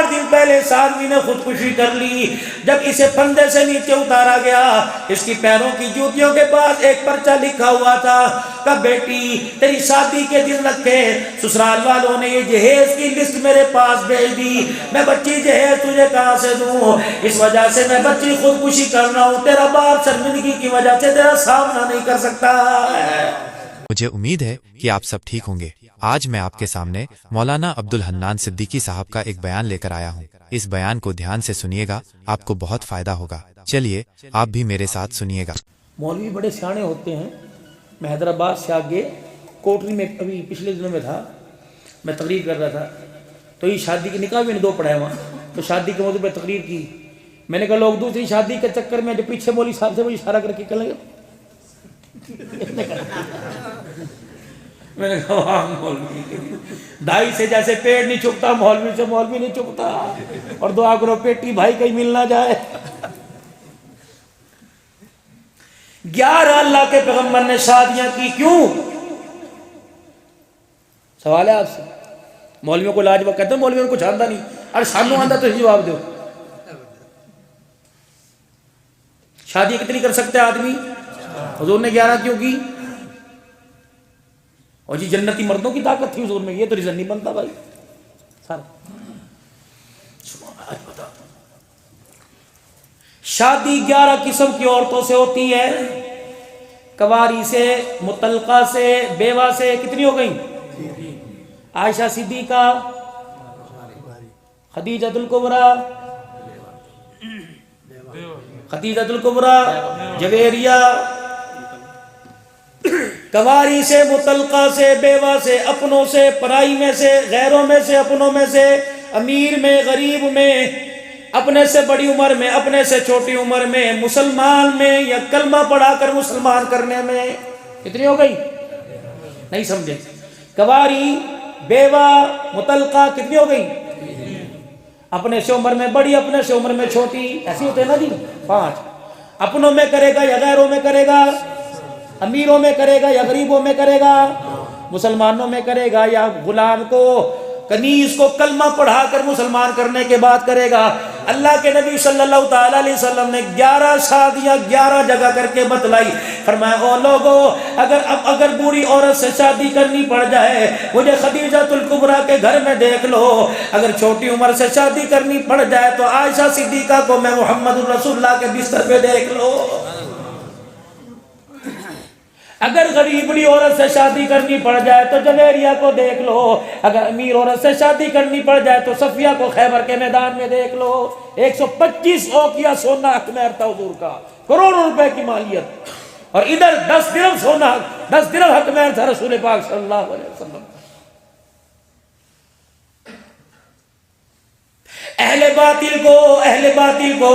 4 دن پہلے اس آدمی نے خودکشی کر لی. جب اسے پھندے سے نیچے اتارا گیا اس کی پیروں کی جوتیوں کے پاس ایک پرچہ لکھا ہوا تھا کہ بیٹی تیری شادی کے دن رکھے سسرال والوں نے یہ جہیز کی لسٹ میرے پاس بھیج دی, میں بچی جہیز تجھے کہاں سے دوں, اس وجہ سے میں بچی خودکشی کر رہا ہوں, تیرا باپ شرمندگی کی وجہ سے تیرا سامنا نہیں کر سکتا. مجھے امید ہے کہ آپ سب ٹھیک ہوں گے. آج میں آپ کے سامنے مولانا عبدالحنان صدیقی صاحب کا ایک بیان لے کر آیا ہوں. اس بیان کو دھیان سے سنیے گا, آپ کو بہت فائدہ ہوگا. چلیے آپ بھی میرے ساتھ سنیے گا. مولوی بڑے سیانے ہوتے ہیں. میں حیدرآباد سے آگے کوٹری میں ابھی پچھلے دنوں میں تھا, میں تقریر کر رہا تھا, تو یہ شادی کے نکاح بھی نے 2 پڑھائے وہاں, تو شادی کے موضوع پہ تقریر کی. میں نے کہا لوگ دوسری شادی کے چکر میں جو پیچھے مولوی صاحب سے مجھے اشارہ کر کے کہ لگے میں نے کہا وہاں مولوی دائی سے جیسے پیڑ نہیں چکتا مولوی سے مولوی نہیں چکتا, اور دعا کرو پیٹی بھائی کہیں مل نہ جائے. 11 اللہ کے پیغمبر نے شادیاں کی, کیوں؟ سوال ہے آپ سے. مولویوں کو لاجواب کہتے ہیں مولویوں کو کچھ آندہ نہیں, ارے سانو آندہ تو جواب دو. شادی کتنی کر سکتے آدمی؟ حضور نے 11 کیوں کی؟ اور جی جنتی مردوں کی طاقت تھی حضور میں, یہ تو ریزن نہیں بنتا بھائی. شادی 11 قسم کی عورتوں سے ہوتی ہے, کواری سے, مطلقہ سے, بیوہ سے. کتنی ہو گئیں؟ عائشہ صدیقہ, خدیجۃ الکبریٰ, خدیجۃ الکبریٰ, جویریہ. کواری سے, مطلقہ سے, بیوہ سے, اپنوں سے, پرائی میں سے, غیروں میں سے, اپنوں میں سے, امیر میں, غریب میں, اپنے سے بڑی عمر میں, اپنے سے چھوٹی عمر میں, مسلمان میں یا کلمہ پڑھا کر مسلمان کرنے میں. کتنی ہو گئی؟ نہیں سمجھے. کواری, بیوہ, مطلقہ کتنی ہو گئی؟ اپنے سے عمر میں بڑی, اپنے سے عمر میں چھوٹی, ایسی ہوتے ہیں نا جی 5. اپنوں میں کرے گا یا غیروں میں کرے گا, امیروں میں کرے گا یا غریبوں میں کرے گا, مسلمانوں میں کرے گا یا غلام کو, کنیز کو کلمہ پڑھا کر مسلمان کرنے کے بعد کرے گا. اللہ کے نبی صلی اللہ تعالیٰ علیہ وسلم نے 11 شادیاں 11 جگہ کر کے بتلائی. فرمایا او لوگو, اگر بوڑھی عورت سے شادی کرنی پڑ جائے مجھے خدیجۃ الکبریٰ کے گھر میں دیکھ لو, اگر چھوٹی عمر سے شادی کرنی پڑ جائے تو عائشہ صدیقہ کو میں محمد الرسول اللہ کے بستر پہ دیکھ لو, اگر غریب بڑی عورت سے شادی کرنی پڑ جائے تو جویریہ کو دیکھ لو, اگر امیر عورت سے شادی کرنی پڑ جائے تو صفیہ کو خیبر کے میدان میں دیکھ لو. 125 اوقیہ سونا اخمیر تھا حضور کا, کروڑوں روپے کی مالیت, اور ادھر 10 درہم سونا, 10 درہم اخمیر تھا رسول پاک صلی اللہ علیہ وسلم. اہل باطل کو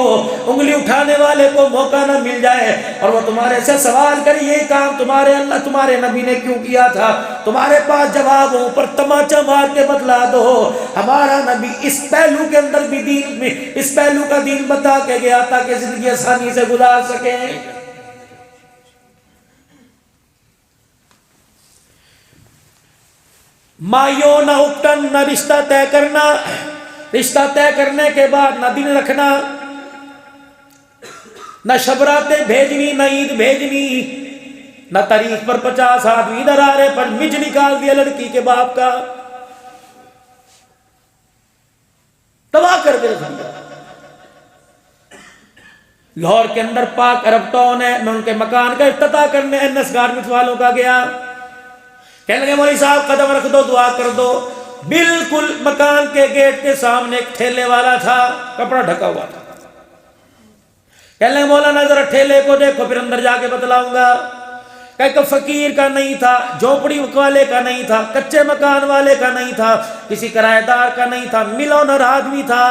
انگلی اٹھانے والے کو موقع نہ مل جائے اور وہ تمہارے سے سوال کرے یہ کام تمہارے اللہ تمہارے نبی نے کیوں کیا تھا, تمہارے پاس جواب ہو پر تماچا مار کے بتلا دو. ہمارا نبی اس پہلو کے اندر بھی دین میں اس پہلو کا دین بتا کے گیا تاکہ زندگی آسانی سے گزار سکیں. مایوں نہ اکٹن, نہ رشتہ طے کرنا, رشتہ طے کرنے کے بعد نہ دن رکھنا, نہ شبراتیں بھیجنی, نہ عید بھیجنی, نہ تاریخ پر 50 آدمی ادھر آ رہے پر مج نکال دیا لڑکی کے باپ کا, تباہ کر دے دیا. لاہور کے اندر پاک عرب ٹاؤن ہے, میں ان کے مکان کا افتتاح کرنے NS گارمنٹس والوں کا گیا. کہنے لگے مولوی صاحب قدم رکھ دو, دعا کر دو. بالکل مکان کے گیٹ کے سامنے ایک ٹھیلے والا تھا, کپڑا ڈھکا ہوا تھا. کہنے لگے مولانا ذرا ٹھیلے کو دیکھو پھر اندر جا کے بتلاؤں گا. کہ فقیر کا نہیں تھا, جھونپڑی والے کا نہیں تھا, کچے مکان والے کا نہیں تھا, کسی کرایہ دار کا نہیں تھا, ملونر آدمی تھا.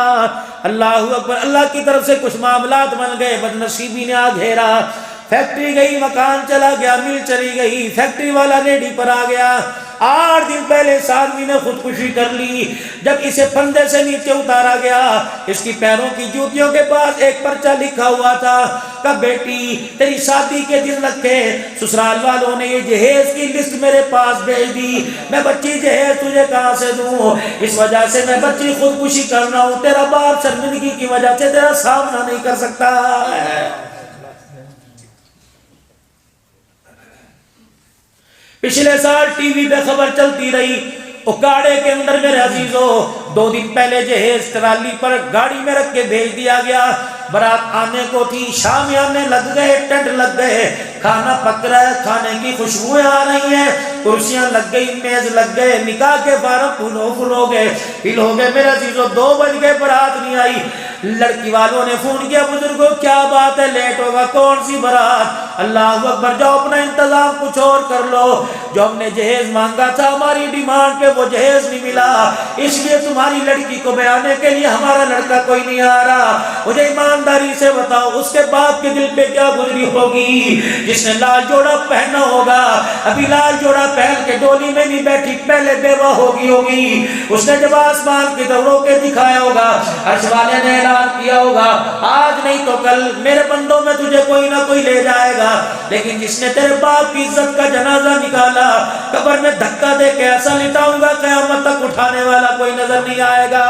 اللہ اکبر, اللہ کی طرف سے کچھ معاملات بن گئے, بدنصیبی نے آ گھیرا. فیکٹری گئی, مکان چلا گیا, مل چلی گئی, فیکٹری والا ریڈی پر آ گیا. 8 دن پہلے اس آدمی نے خودکشی کر لی. جب اسے پھندے سے نیچے اتارا گیا اس کی پیروں کی جوتیوں کے پاس ایک پرچہ لکھا ہوا تھا کہ بیٹی تیری شادی کے دن رکھے سسرال والوں نے یہ جہیز کی لسٹ میرے پاس بھیج دی, میں بچی جہیز تجھے کہاں سے دوں, اس وجہ سے میں بچی خودکشی کر رہا ہوں, تیرا باپ شرمندگی کی وجہ سے تیرا سامنا نہیں کر سکتا ہے. پچھلے سال ٹی وی پہ خبر چلتی رہی, اکاڑے کے اندر میرے عزیزو 2 دن پہلے جہیز ٹرالی پر گاڑی میں رکھ کے بھیج دیا گیا, برات آنے کو تھی, شامیانے لگ گئے, ٹینٹ لگ گئے, کھانا پک رہا ہے, کھانے کی خوشبوئیں آ رہی ہیں, کرسیاں لگ گئی, میز لگ گئے, نکاح کے فارم فل ہو گئے, فل ہو گئے میرے عزیزو. 2 بج گئے, برات نہیں آئی. لڑکی والوں نے فون کیا, بزرگوں کیا بات ہے, لیٹ ہوگا, کون سی برات, اللہ اکبر, جاؤ اپنا انتظام کچھ اور کر لو, جو ہم نے جہیز مانگا تھا ہماری ڈیمانڈ پہ وہ جہیز نہیں ملا, اس لیے تمہاری لڑکی کو بیانے کے لیے ہمارا لڑکا کوئی نہیں آ رہا. مجھے ایمانداری سے بتاؤ اس کے باپ کے دل پہ کیا گزری ہوگی جس نے لال جوڑا پہنا ہوگا, ابھی لال جوڑا پہن کے ڈولی میں نہیں بیٹھی, پہلے بیوہ ہوگی, اس نے جب آسمان کی دوروں کے دکھایا ہوگا, عرش والے نے اعلان کیا ہوگا آج نہیں تو کل میرے بندوں میں تجھے کوئی نہ کوئی لے جائے گا. لیکن جس نے تیرے باپ کی عزت کا جنازہ نکالا قبر میں دھکا دے کے ایسا لٹاؤں گا قیامت تک اٹھانے والا کوئی نظر نہیں آئے گا.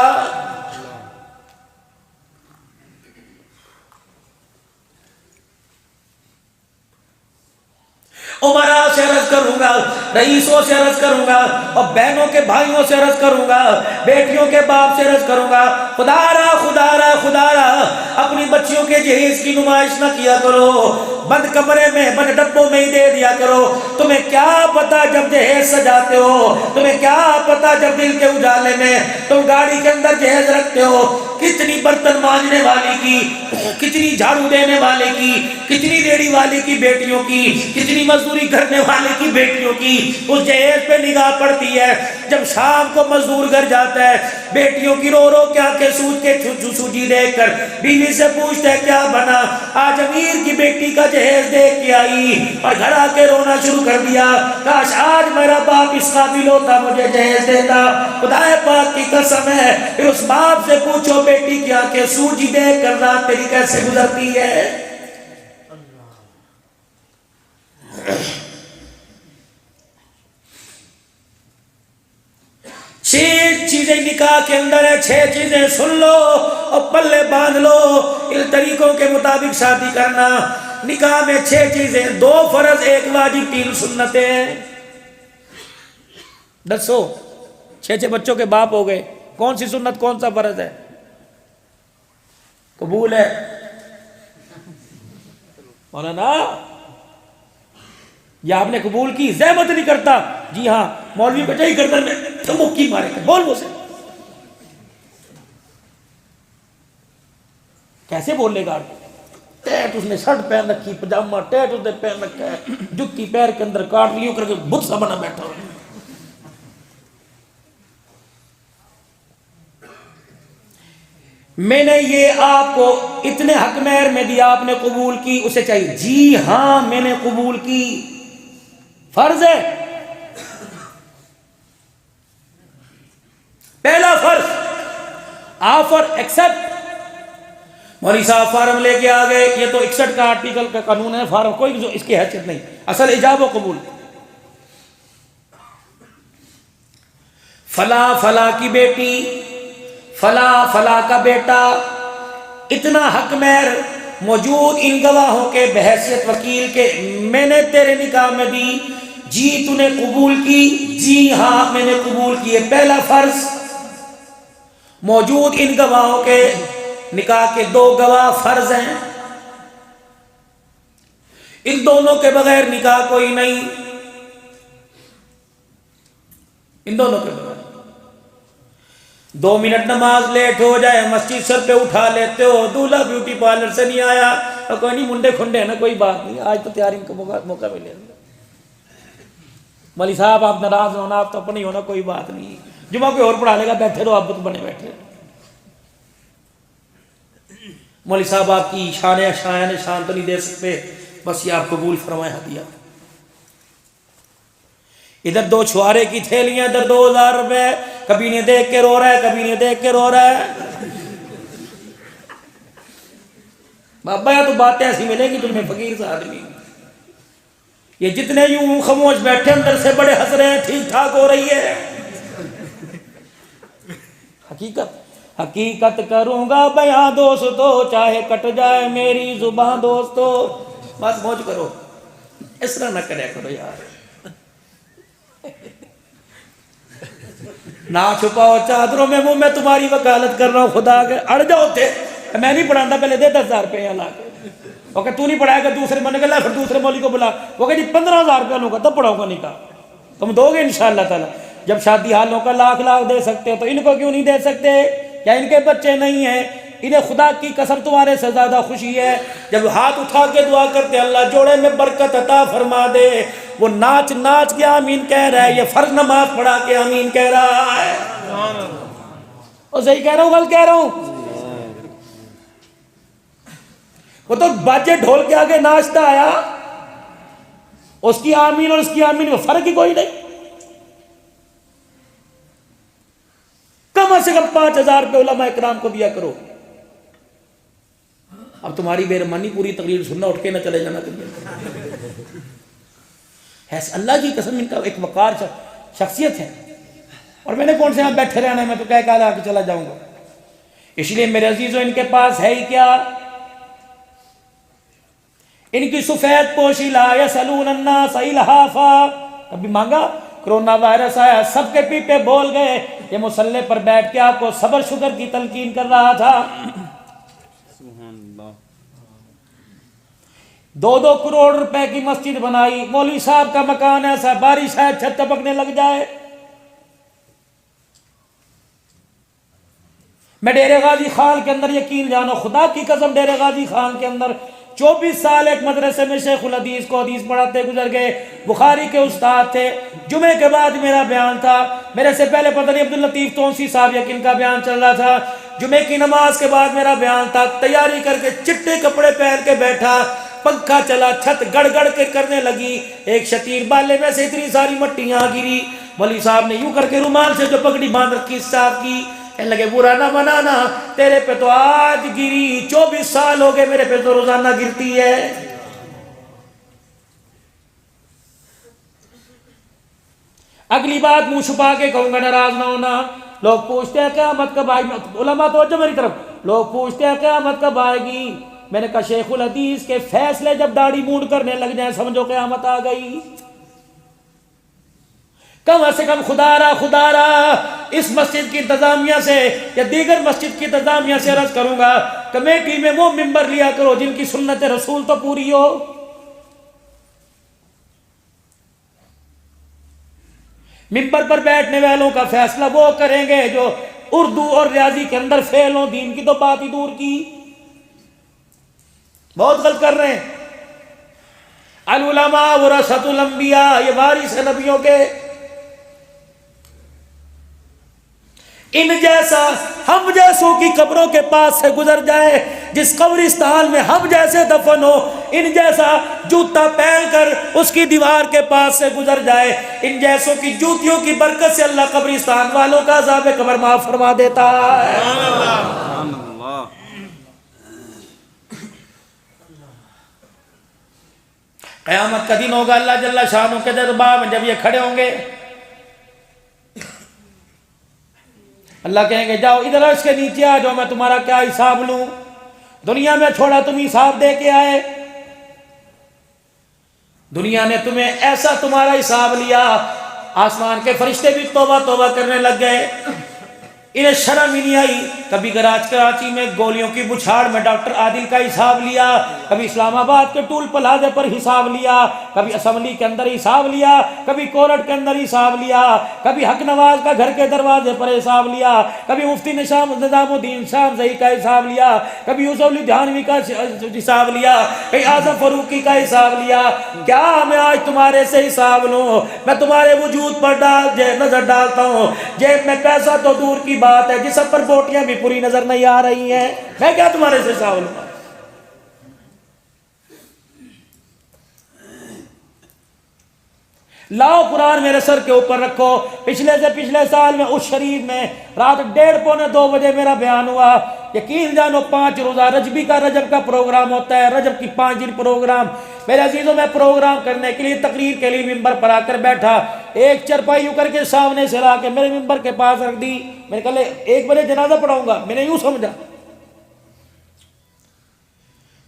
عمراء سے عرض کروں گا, رئیسوں سے عرض کروں گا, اور بہنوں کے بھائیوں سے عرض کروں گا, بیٹیوں کے باپ سے عرض کروں گا, خدا را اپنی بچیوں کے جہیز کی نمائش نہ کیا کرو, بند کمرے میں بند ڈبوں میں ہی دے دیا کرو. تمہیں کیا پتا جب جہیز سجاتے ہو, تمہیں کیا پتا جب دل کے اجالے میں تم گاڑی کے اندر جہیز رکھتے ہو, کتنی برتن مانجنے والی کی, کتنی جھاڑو دینے والے کی, کتنی ریڑھی والی کی بیٹیوں کی, کتنی مزدوری کرنے والے کی بیٹیوں کی اس جہیز پہ نگاہ پڑتی ہے. جب شام کو مزدور گھر جاتا ہے بیٹیوں کی رو رو کے آنکھیں سوج کے سوجی دیکھ کر بیوی سے پوچھتا ہے کیا بنا, آج امیر کی بیٹی کا جہیز دیکھ کے آئی اور گھر آ کے رونا شروع کر دیا, کاش آج میرا باپ اس قابل ہوتا مجھے جہیز دیتا. خدا پاک کی قسم ہے, پھر اس باپ سے پوچھو بیٹی کی آنکھیں سوجی دیکھ کر رات تیری کیسے گزرتی ہے. چھ چیزیں نکاح کے اندر ہے, 6 چیزیں سن لو اور پلے باندھ لو, ان طریقوں کے مطابق شادی کرنا. نکاح میں 6 چیزیں, 2 فرض 1 واجب 3 سنتیں. دسو 6 بچوں کے باپ ہو گئے, کون سی سنت کون سا فرض ہے قبول ہے مولانا؟ یا آپ نے قبول کی, زحمت نہیں کرتا, جی ہاں مولوی کو جائی گردن میں چمکی مارے کر بول وہ سے کیسے بول لے گا. ٹیٹ اس نے شرٹ پہن رکھی, پجامہ ٹیٹ اس نے پہن رکھا ہے, جوتی پیر کے اندر کاٹ لیوں کر کے بت سا بنا بیٹھا ہو. میں نے یہ آپ کو اتنے حق مہر میں دیا, آپ نے قبول کی, اسے چاہیے جی ہاں میں نے قبول کی, فرض ہے. پہلا فرض آفر ایکسپٹ. مولوی صاحب فارم لے کے آ گئے, یہ تو 61 کا آرٹیکل کا قانون ہے, فارم کوئی اس کی حیثیت نہیں, اصل ایجاب و قبول. فلاں فلاں کی بیٹی, فلاں فلاں کا بیٹا, اتنا حق مہر موجود ان گواہوں کے بحیثیت وکیل کے میں نے تیرے نکاح میں دی, جی تو نے قبول کی, جی ہاں میں نے قبول کی. پہلا فرض موجود ان گواہوں کے نکاح کے 2 گواہ فرض ہیں, ان دونوں کے بغیر نکاح کوئی نہیں, ان دونوں کے بغیر. 2 منٹ نماز لیٹ ہو جائے مسجد سر پہ اٹھا لیتے ہو, دولہا بیوٹی پارلر سے نہیں آیا, اور کوئی نہیں منڈے کھنڈے ہے نا, کوئی بات نہیں, آج تو تیاری کا موقع ملے. مولوی صاحب آپ ناراض ہونا, آپ تو اپنی ہونا, کوئی بات نہیں, جمعہ کوئی اور پڑھا لے گا, بیٹھے رہو, آپ تو بنے بیٹھے. مولوی صاحب آپ کی شان تو نہیں دے سکتے, بس یہ آپ قبول فرمائے ہدیہ. ادھر 2 چھوارے کی تھیلیاں، ادھر 2000 روپے، کبھی انہیں دیکھ کے رو رہا ہے، کبھی انہیں دیکھ کے رو رہا ہے۔ بابا یا تو باتیں ایسی ملیں گی تمہیں فقیر سے آدمی، یہ جتنے یوں خاموش بیٹھے اندر سے بڑے ہنس رہے ہیں، ٹھیک ٹھاک ہو رہی ہے۔ حقیقت کروں گا بیاں دوستو، چاہے کٹ جائے میری زباں دوستو۔ بات موج کرو، اس طرح نہ کرے کرو یار، نہ چھپاؤ چادروں میں منہ، میں تمہاری وکالت کر رہا ہوں خدا کے، اڑ جاؤ تھے، میں نہیں پڑھاتا، پہلے دے 10,000 روپے یہاں لا کے، وہ کہ تو نہیں پڑھائے گا، دوسرے بنے گا، پھر دوسرے مولوی کو بلا، وہ کہ جی 15,000 روپے لوں گا تب پڑھاؤں گا، نہیں کہا تم دو گے انشاءاللہ تعالی۔ جب شادی حالوں کا لاکھ دے سکتے ہو تو ان کو کیوں نہیں دے سکتے؟ کیا ان کے بچے نہیں ہیں؟ انہیں خدا کی قسم تمہارے سے زیادہ خوشی ہے جب ہاتھ اٹھا کے دعا کرتے اللہ جوڑے میں برکت عطا فرما دے، وہ ناچ ناچ کے آمین کہہ رہا ہے، یہ فرض نماز پڑھا کے آمین کہہ رہا ہے۔ اور صحیح کہہ رہا ہوں غلط کہہ رہا ہوں؟ وہ تو باجے ڈھول کے آگے ناچتا آیا، اس کی آمین اور اس کی آمین میں فرق ہی کوئی نہیں۔ کم سے کم 5,000 روپے علماء اکرام کو دیا کرو۔ اب تمہاری بےرحمانی پوری تقریر سننا، اٹھ کے نہ چلے جانا تمہیں، اللہ کی قسم ان کا ایک وقار شخصیت ہے، اور میں نے کون سے یہاں بیٹھے رہنا ہے، میں تو کہہ کے آ کے چلا جاؤں گا۔ اس لیے میرے عزیزوں ان کے پاس ہے ہی کیا؟ ان کی سفید پوشی لا یسألون الناس الحافا، کبھی مانگا؟ کرونا وائرس آیا، سب کے پیپے بول گئے، یہ مصلی پر بیٹھ کے آپ کو صبر شکر کی تلقین کر رہا تھا۔ 2 کروڑ روپے کی مسجد بنائی، مولوی صاحب کا مکان ایسا، بارش ہے چھت ٹپکنے لگ جائے۔ میں ڈیرے غازی خان کے اندر یقین جانو، خدا کی قسم ڈیرے غازی خان کے اندر 24 سال ایک مدرسے میں شیخ الحدیث کو حدیث پڑھاتے گزر گئے، بخاری کے استاد تھے۔ جمعے کے بعد میرا بیان تھا، میرے سے پہلے پتہ نہیں عبداللطیف تونسی صاحب یقین کا بیان چل رہا تھا، جمعے کی نماز کے بعد میرا بیان تھا، تیاری کر کے چٹے کپڑے پہن کے بیٹھا، پنکھا چلا، چھت گڑ گڑ کے کرنے لگی، ایک شتیر بالے میں سے اتنی ساری مٹیاں گری، مولوی صاحب نے یوں کر کے رومال سے جو پگڑی باندھ رکھی صاحب کی، کہنے لگے برا نہ بنانا، تیرے پہ تو آج گری، 24 سال ہو گئے، میرے پہ تو روزانہ گرتی ہے۔ اگلی بات منہ چھپا کے کہوں گا، ناراض نہ ہونا، لوگ پوچھتے ہیں قیامت کب آئے گی، علماء توجہ میری طرف، لوگ پوچھتے ہیں قیامت کب آئے گی، میں نے کہا شیخ الحدیث کے فیصلے جب داڑھی مونڈ کرنے لگ جائیں سمجھو قیامت آ گئی۔ کم سے کم خدا را اس مسجد کی انتظامیہ سے یا دیگر مسجد کی انتظامیہ سے عرض کروں گا، کمیٹی میں وہ ممبر لیا کرو جن کی سنت رسول تو پوری ہو۔ ممبر پر بیٹھنے والوں کا فیصلہ وہ کریں گے جو اردو اور ریاضی کے اندر فیل ہوں، دین کی تو بات ہی دور کی۔ بہت غلط کر رہے ہیں۔ العلماء ورثۃ الانبیاء، یہ وارث ہیں نبیوں کے۔ ان جیسا ہم جیسوں کی قبروں کے پاس سے گزر جائے، جس قبرستان میں ہم جیسے دفن ہو، ان جیسا جوتا پہن کر اس کی دیوار کے پاس سے گزر جائے، ان جیسوں کی جوتیوں کی برکت سے اللہ قبرستان والوں کا عذاب قبر معاف فرما دیتا ہے۔ سبحان اللہ۔ قیامت کا دن ہوگا، اللہ جل شانہ کے دربار میں جب یہ کھڑے ہوں گے، اللہ کہیں گے جاؤ ادھر عرش کے نیچے آ جاؤ، میں تمہارا کیا حساب لوں؟ دنیا میں چھوڑا تم حساب دے کے آئے، دنیا نے تمہیں ایسا تمہارا حساب لیا، آسمان کے فرشتے بھی توبہ توبہ کرنے لگ گئے، انہیں شرم ہی نہیں آئی۔ کبھی کراچی میں گولیوں کی بچھاڑ میں ڈاکٹر عادل کا حساب لیا، کبھی اسلام آباد کے ٹول پلازے پر حساب لیا، کبھی اسمبلی کے اندر حساب لیا، کبھی کورٹ کے اندر حساب لیا، کبھی حق نواز کا گھر کے دروازے پر حساب لیا، کبھی مفتی نظام الدین شام زئی کا حساب لیا، کبھی یوسف علی دھیانوی کا حساب لیا، کبھی اعظم فاروقی کا حساب لیا۔ کیا میں آج تمہارے سے حساب لوں؟ میں تمہارے وجود پر نظر ڈالتا ہوں، جیب میں پیسہ تو دور کی بات ہے، جسم پر بوٹیاں بھی پوری نظر نہیں آ رہی ہیں، میں کیا تمہارے سے حساب لوں؟ لاؤ قرآن میرے سر کے اوپر رکھو. پچھلے سے پچھلے سال میں اس شریف میں رات 1:30 پونے 2 بجے میرا بیان ہوا. یقین جانو 5 روزہ رجبی کا رجب کا پروگرام ہوتا ہے, رجب کی 5 دن پروگرام. میرے عزیزوں میں پروگرام کرنے کے لیے تقریر کے لیے ممبر پر آ کر بیٹھا, ایک چرپائی یوں کر کے سامنے سے لا کے میرے ممبر کے پاس رکھ دی. میں نے کہا 1 بجے جنازہ پڑھاؤں گا, میں نے یوں سمجھا.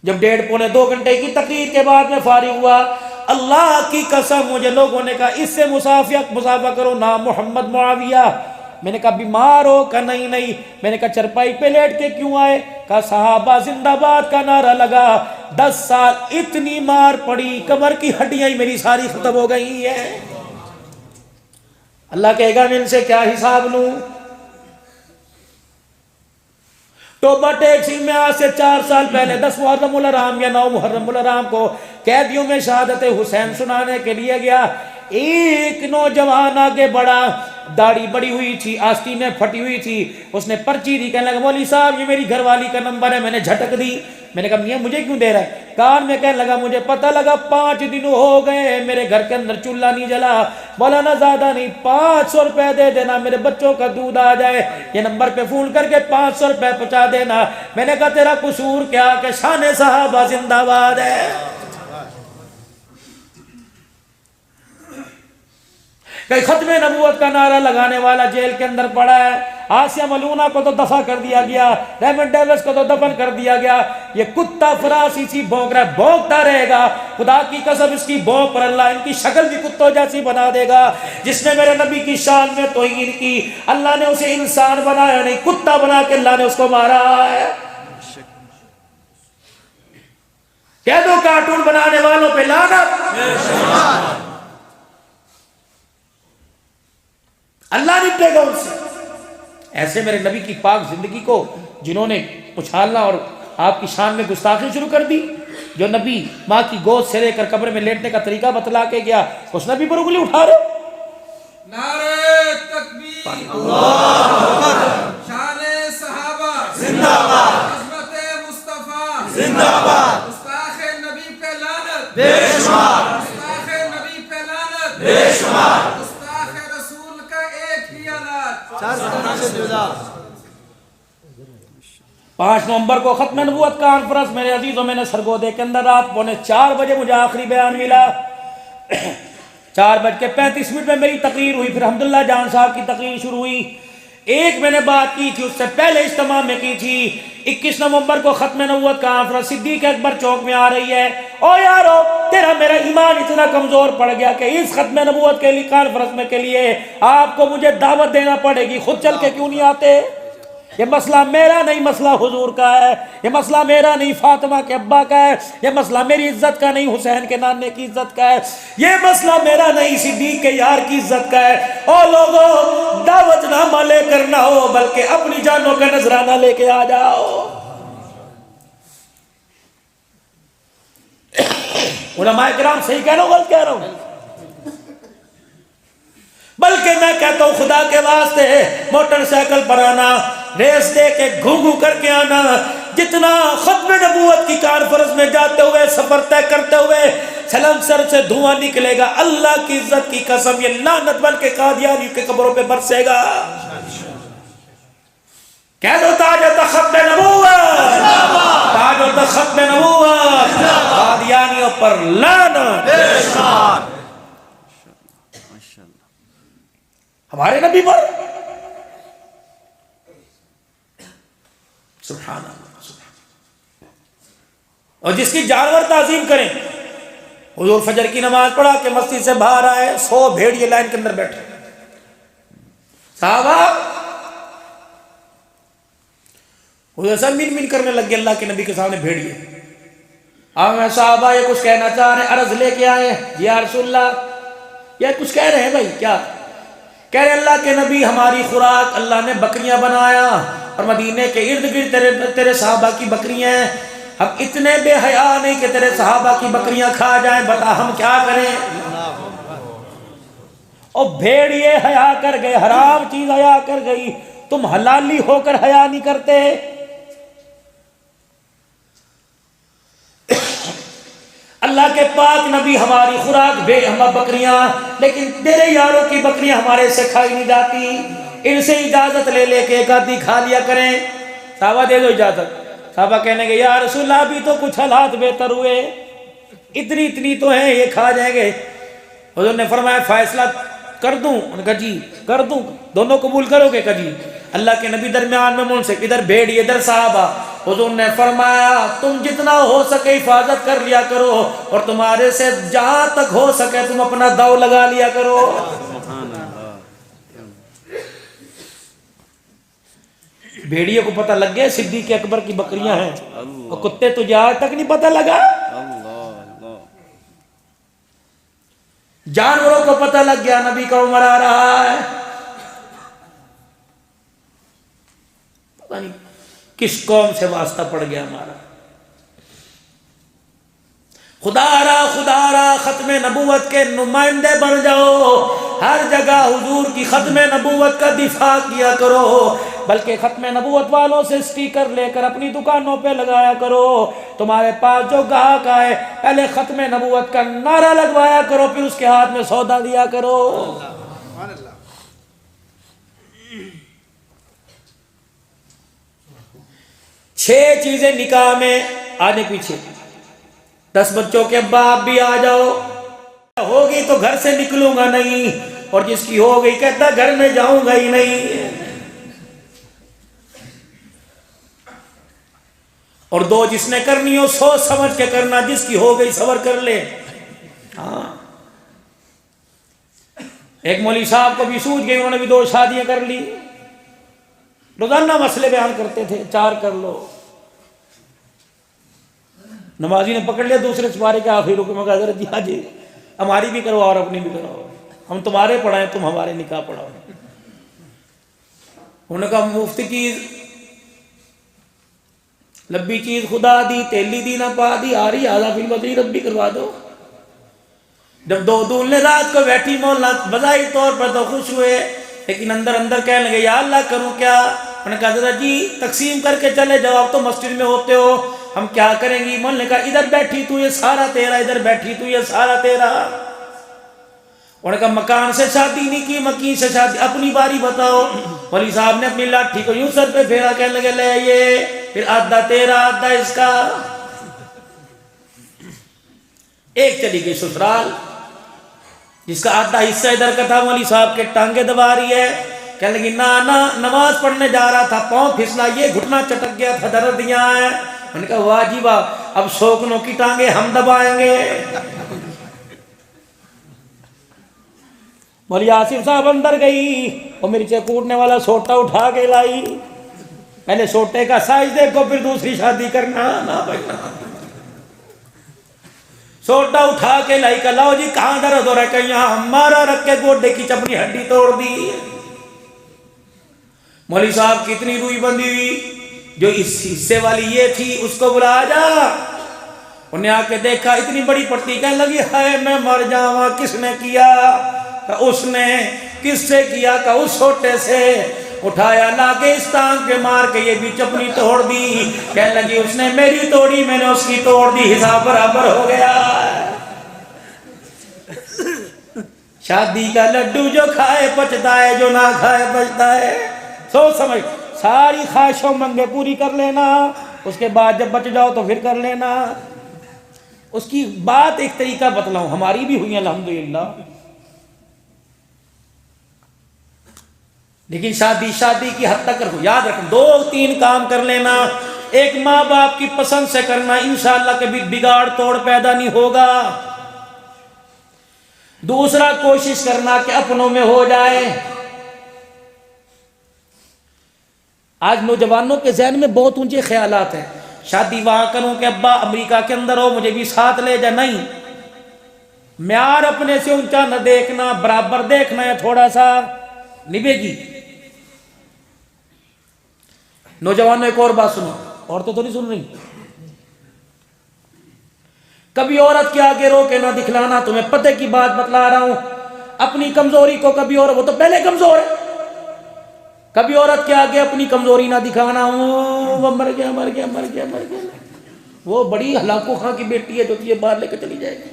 جب 1:30 پونے 2 گھنٹے کی تقریر کے بعد میں فارغ ہوا, اللہ کی قسم مجھے لوگوں نے کہا اس سے مسافہ کرو, نام محمد معاویہ. میں نے کہا بیمار ہو؟ کہا نہیں نہیں. میں نے کہا چرپائی پہ لیٹ کے کیوں آئے؟ کہا صحابہ زندہ باد کا نعرہ لگا, 10 سال اتنی مار پڑی, کمر کی ہڈیاں ہی میری ساری ختم ہو گئی ہیں. اللہ کہے گا میں ان سے کیا حساب لوں؟ توبہ ٹیکسی میں آج سے 4 سال پہلے 10 محرم الحرام یا 9 محرم الحرام کو قیدیوں میں شہادت حسین سنانے کے لیے گیا. ایک نوجوان آگے بڑا, داڑھی بڑی ہوئی تھی, آستینیں پھٹی ہوئی تھی. اس نے پرچی دی, کہنے لگا مولوی صاحب یہ میری گھر والی کا نمبر ہے. میں نے جھٹک دی. میں نے کہا میاں مجھے کیوں دے رہا ہے؟ کان میں کہنے لگا مجھے پتہ لگا 5 دن ہو گئے میرے گھر کے اندر چولہا نہیں جلا. مولانا زیادہ نہیں, 500 روپے دے دینا, میرے بچوں کا دودھ آ جائے. یہ نمبر پہ فون کر کے 500 روپے پہنچا دینا. میں نے کہا تیرا قصور کیا کہ شان صحابہ زندہ باد ہے. کہ ختم نبوت کا نعرہ لگانے والا جیل کے اندر پڑا ہے. آسیہ ملونہ کو تو دفع کر دیا گیا, ریمنڈ ڈیوس کو تو دفن کر دیا گیا. یہ کتا فراسی سی بھونک رہا ہے, بھونکتا رہے گا. خدا کی قسم اس کی بھونک پر اللہ ان کی شکل بھی کتوں جیسی بنا دے گا. جس نے میرے نبی کی شان میں توہین کی, اللہ نے اسے انسان بنایا نہیں, کتا بنا کے اللہ نے اس کو مارا ہے. کہہ دو کارٹون بنانے والوں پہ لعنت. اللہ نپٹے گا ان سے. ایسے میرے نبی کی پاک زندگی کو جنہوں نے اچھالنا اور آپ کی شان میں گستاخی شروع کر دی. جو نبی ماں کی گود سے لے کر قبر میں لیٹنے کا طریقہ بتلا کے گیا, اس نبی پر انگلی اٹھا رہے. نعرہ تکبیر, اللہ اکبر, شان صحابہ زندہ باد, عظمت مصطفیٰ زندہ باد, گستاخ نبی پہ لعنت بے شمار, گستاخ نبی پہ لعنت بے شمار, گستاخ رسول کا ایک ہی علاج 5 نومبر کو ختم نبوت کانفرنس میرے عزیزوں میں نے سرگودے کے اندر رات 3:45 بجے مجھے آخری بیان ملا. 4:35 میں میری تقریر ہوئی. پھر حمداللہ جان صاحب کی تقریر شروع ہوئی. ایک میں نے بات کی تھی, اس سے پہلے اجتماع میں کی تھی. 21 نومبر کو ختم نبوت کانفرنس صدیق اکبر چوک میں آ رہی ہے. او یارو تیرا میرا ایمان اتنا کمزور پڑ گیا کہ اس ختم نبوت کے لیے کانفرنس میں کے لیے آپ کو مجھے دعوت دینا پڑے گی, خود چل کے کیوں نہیں آتے؟ یہ مسئلہ میرا نہیں, مسئلہ حضور کا ہے. یہ مسئلہ میرا نہیں, فاطمہ کے ابا کا ہے. یہ مسئلہ میری عزت کا نہیں, حسین کے نانے کی عزت کا ہے. یہ مسئلہ میرا نہیں, صدیق کے یار کی عزت کا ہے. او لوگوں دعوت نامہ لے کر نہ ہو بلکہ اپنی جانوں کا نذرانہ لے کے آ جاؤ. علماء کرام صحیح کہہ رہا ہوں غلط کہہ رہا ہوں؟ بلکہ میں کہتا ہوں خدا کے واسطے موٹر سائیکل پر آنا, ریس دے کے گھو کر کے آنا, جتنا ختم نبوت کی کانفرنس میں جاتے ہوئے سفر طے کرتے ہوئے سلم سر سے دھواں نکلے گا, اللہ کی عزت کی قسم یہ لعنت بن کے قادیانیوں کے قبروں پہ برسے گا. کہہ دو تاج و تخت ختم نبوت, تاج و تخت ختم نبوت, قادیانیوں پر لعنت. ہمارے نبی پر سبحان اللہ. اور جس کی جانور تعظیم کریں, حضور فجر کی نماز پڑھا کہ مسجد سے باہر آئے, 100 بھیڑیے لائن کے اندر بیٹھے. صحابہ حضور صاحب مین کرنے لگ گئے اللہ کے نبی کے سامنے بھیڑیے. اب میں صحابہ یہ کچھ کہنا چاہ رہے ہیں, عرض لے کے آئے. یا رسول اللہ, یہ کچھ کہہ رہے ہیں بھائی کیا؟ کہہ رہے اللہ کے نبی ہماری خوراک اللہ نے بکریاں بنایا اور مدینے کے ارد گرد تیرے صحابہ کی بکریاں ہیں. ہم اتنے بے حیا نہیں کہ تیرے صحابہ کی بکریاں کھا جائیں, بتا ہم کیا کریں؟ اور بھیڑیے حیا کر گئے, حرام چیز حیا کر گئی, تم حلالی ہو کر حیا نہیں کرتے. اللہ کے پاک نبی ہماری خوراک بے ہم بکریاں، لیکن تیرے یاروں کی بکریاں ہمارے سے کھائی نہیں جاتی، ان سے اجازت لے لے کے ایک آدھی کھا لیا کریں۔ صحابہ دے دو اجازت۔ صحابہ کہنے گے یا رسول اللہ ابھی تو کچھ حالات بہتر ہوئے، اتنی تو ہیں یہ کھا جائیں گے۔ حضور نے فرمایا فیصلہ کر دوں؟ انہوں نے کہا جی کر دوں، دونوں قبول کرو گے؟ کہا جی۔ اللہ کے نبی درمیان میں من سے ادھر بھیڑی ادھر صحابہ، حضور نے فرمایا تم جتنا ہو سکے حفاظت کر لیا کرو، اور تمہارے سے جہاں تک ہو سکے تم اپنا داؤ لگا لیا کرو۔ بھیڑیوں کو پتہ لگ گیا صدیق اکبر کی بکریاں ہیں، اور کتے تجھے آج تک نہیں پتہ لگا؟ جانوروں کو پتہ لگ گیا نبی کا عمر آ رہا ہے، پتہ نہیں کس قوم سے واسطہ پڑ گیا ہمارا۔ خدا را ختم نبوت کے نمائندے بن جاؤ، ہر جگہ حضور کی ختم نبوت کا دفاع کیا کرو، بلکہ ختم نبوت والوں سے سٹیکر لے کر اپنی دکانوں پہ لگایا کرو۔ تمہارے پاس جو گاہک آئے پہلے ختم نبوت کا نعرہ لگوایا کرو، پھر اس کے ہاتھ میں سودا دیا کرو۔ 6 چیزیں نکاح میں آنے پیچھے، 10 بچوں کے ابا آپ بھی آ جاؤ، ہوگی تو گھر سے نکلوں گا نہیں، اور جس کی ہو گئی کہتا گھر میں جاؤں گا ہی نہیں۔ اور 2 جس نے کرنی ہو سوچ سمجھ کے کرنا، جس کی ہو گئی صبر کر لے۔ ہاں ایک مولوی صاحب کو بھی سوجھ گئی، انہوں نے بھی 2 شادیاں کر لی، روزانہ مسئلے بیان کرتے تھے 4 کر لو۔ نمازی نے پکڑ لیا دوسرے سپارے کے آخری رکوع میں، کہا حضرت جی حاجی ہماری بھی کرواؤ اور اپنی بھی کرواؤ، ہم تمہارے پڑھائیں تم ہمارے نکاح پڑھاؤ۔ انہوں نے کہا مفت چیز لبی چیز خدا دی، تیلی دی نہ پا دی، آ رہی آدھا فی بدری رب بھی کروا دو۔ جب 2 دولنے رات کو بیٹھی مولا بظاہر طور پر تو خوش ہوئے، لیکن اندر اندر کہنے لگے یا اللہ کروں کیا؟ انہوں نے کہا حضرت جی تقسیم کر کے چلے جاؤ، آپ تو مسجد میں ہوتے ہو، ہم کیا کریں گی؟ مولا نے کہا ادھر بیٹھی تو یہ سارا تیرا، ادھر بیٹھی تو یہ سارا تیرا۔ انہوں نے کہا مکان سے شادی نہیں کی، مکین سے شادی، اپنی باری بتاؤ۔ مولی صاحب نے اپنی لاٹھی کو یوں سر پہ پھیرا، کہنے لگے لے یہ، پھر آدھا تیرا آدھا اس کا۔ ایک چلی گئی سسرال، جس کا آدھا حصہ ادھر کا تھا، مولی صاحب کے ٹانگیں دبا رہی ہے، کہنے لگی نانا نماز پڑھنے جا رہا تھا، پاؤں پھسلا، یہ گھٹنا چٹک گیا تھا، درد یہاں ہے۔ میں نے کہا واہ جی واہ، اب شوکنوں کی ٹانگیں ہم دبائیں گے۔ مولی آصف صاحب اندر گئی، وہ مرچے کوٹنے والا سوٹا اٹھا کے لائی، پہلے سوٹے کا سائز دیکھو پھر دوسری شادی کرنا نہ بھائی۔ سوٹا اٹھا کے لائی، کہ لاؤ جی کہاں درد ہو رہا ہے؟ کہ یہاں ہمارا رکھ کے گوڈے کی چپنی ہڈی توڑ دی۔ مولی صاحب کی اتنی روئی بندی ہوئی، جو اس حصے والی یہ تھی اس کو بلا جا۔ انہیں آ کے دیکھا اتنی بڑی پٹی، کہنے لگی ہائے میں مر جاواں، کس نے کیا؟ کہ اس نے۔ کس سے کیا؟ کہ اس چھوٹے سے۔ اٹھایا لا کے اس ٹانگ پہ مار کے یہ بھی چپنی توڑ دی۔ کہنے لگی اس نے میری توڑی، میں نے اس کی توڑ دی، حساب برابر ہو گیا۔ شادی کا لڈو جو کھائے پچتا ہے، جو نہ کھائے بچتا ہے۔ سوچ سمجھ ساری خواہشوں منگے پوری کر لینا، اس کے بعد جب بچ جاؤ تو پھر کر لینا۔ اس کی بات ایک طریقہ بتلاؤں، ہماری بھی ہوئی الحمدللہ، لیکن شادی کی حد تک رکھو۔ یاد رکھو 2-3 کام کر لینا، ایک ماں باپ کی پسند سے کرنا، انشاءاللہ کبھی بگاڑ توڑ پیدا نہیں ہوگا۔ دوسرا کوشش کرنا کہ اپنوں میں ہو جائے۔ آج نوجوانوں کے ذہن میں بہت اونچے خیالات ہیں، شادی وہاں کروں کہ ابا امریکہ کے اندر ہو مجھے بھی ساتھ لے جا، نہیں، معیار اپنے سے اونچا نہ دیکھنا، برابر دیکھنا ہے، تھوڑا سا نبھے گی۔ نوجوانوں ایک اور بات سنو، عورتیں تو نہیں سن رہی، کبھی عورت کے آگے رو کے نہ دکھلانا، تمہیں پتہ کی بات بتلا رہا ہوں، اپنی کمزوری کو کبھی، اور وہ تو پہلے کمزور ہے، کبھی عورت کے آگے اپنی کمزوری نہ دکھانا، وہ مر گیا مر گیا مر گیا مر گیا، وہ بڑی ہلاکو خاں کی بیٹی ہے جو تجھے باہر لے کے چلی جائے گی.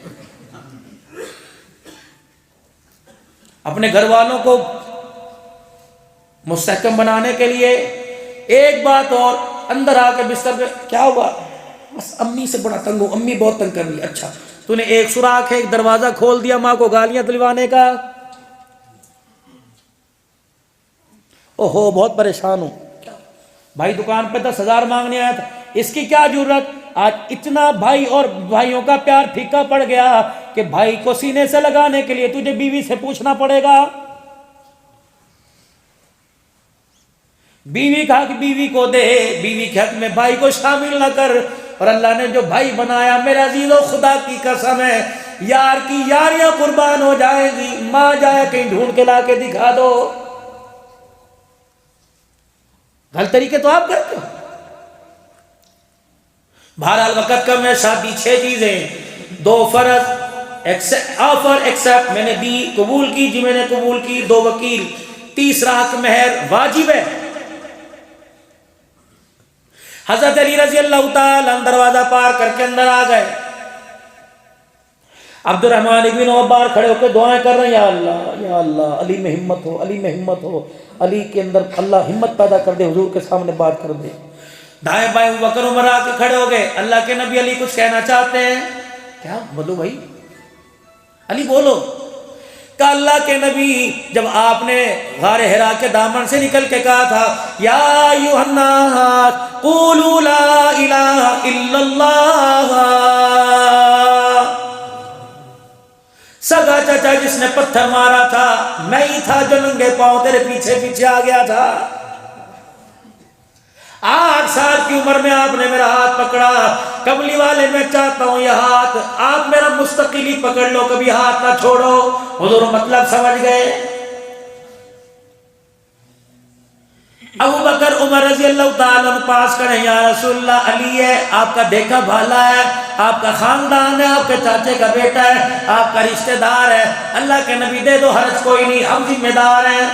اپنے گھر والوں کو مستحکم بنانے کے لیے ایک بات اور, اندر آ کے بستر پہ کیا ہوا, بس امی سے بڑا تنگ ہوں, امی بہت تنگ کر رہی ہے. اچھا تو نے ایک سوراخ ہے, ایک دروازہ کھول دیا ماں کو گالیاں دلوانے کا. اوہو بہت پریشان ہوں, بھائی دکان پہ 10,000 مانگنے آیا تھا, اس کی کیا ضرورت. آج اتنا بھائی اور بھائیوں کا پیار پھیکا پڑ گیا کہ بھائی کو سینے سے لگانے کے لیے تجھے بیوی سے پوچھنا پڑے گا. بیوی کا حق بیوی کو دے, بیوی کے حق میں بھائی کو شامل نہ کر. اور اللہ نے جو بھائی بنایا, میرے عزیزو خدا کی قسم ہے, یار کی یاریاں قربان ہو جائیں گی. ماں جائے کہیں ڈھونڈ کے لا کے دکھا دو. غلط طریقے تو آپ کرتے ہو. بہرحال وقت کم ہے, شادی 6 چیزیں, 2 فرض, آفر ایکسپٹ میں نے دی قبول کی, جی میں نے قبول کی, 2 وکیل, تیسرا حق مہر واجب ہے. حضرت علی رضی اللہ تعالی عنہ دروازہ پار کر کے اندر آ گئے. عبد الرحمن ابن عوف باہر کھڑے ہو کے دعائیں کر رہے ہیں, یا اللہ یا اللہ, علی میں ہمت ہو, علی میں ہمت ہو, علی کے اندر اللہ ہمت پیدا کر دے, حضور کے سامنے بات کر دے. دائیں بائیں بکر عمر آ کے کھڑے ہو گئے, اللہ کے نبی علی کچھ کہنا چاہتے ہیں. کیا بولو بھائی, علی بولو. کہ اللہ کے نبی جب آپ نے غار حرا کے دامن سے نکل کے کہا تھا, یا ایھا الناس قولوا لا الہ الا اللہ, سگا چچا جس نے پتھر مارا تھا میں ہی تھا جو ننگے پاؤں تیرے پیچھے پیچھے آ گیا تھا. 8 سال کی عمر میں آپ نے میرا ہاتھ پکڑا, کملی والے میں چاہتا ہوں یہ ہاتھ آپ میرا مستقل ہی پکڑ لو, کبھی ہاتھ نہ چھوڑو. حضور مطلب سمجھ گئے. ابو بکر عمر رضی اللہ تعالیٰ عنہ پاس کریں, یا رسول اللہ علی ہے, آپ کا دیکھا بھالا ہے, آپ کا خاندان ہے, آپ کے چاچے کا بیٹا ہے, آپ کا رشتہ دار ہے, اللہ کے نبی دے دو, حرج کوئی نہیں, ہم ذمہ دار ہیں.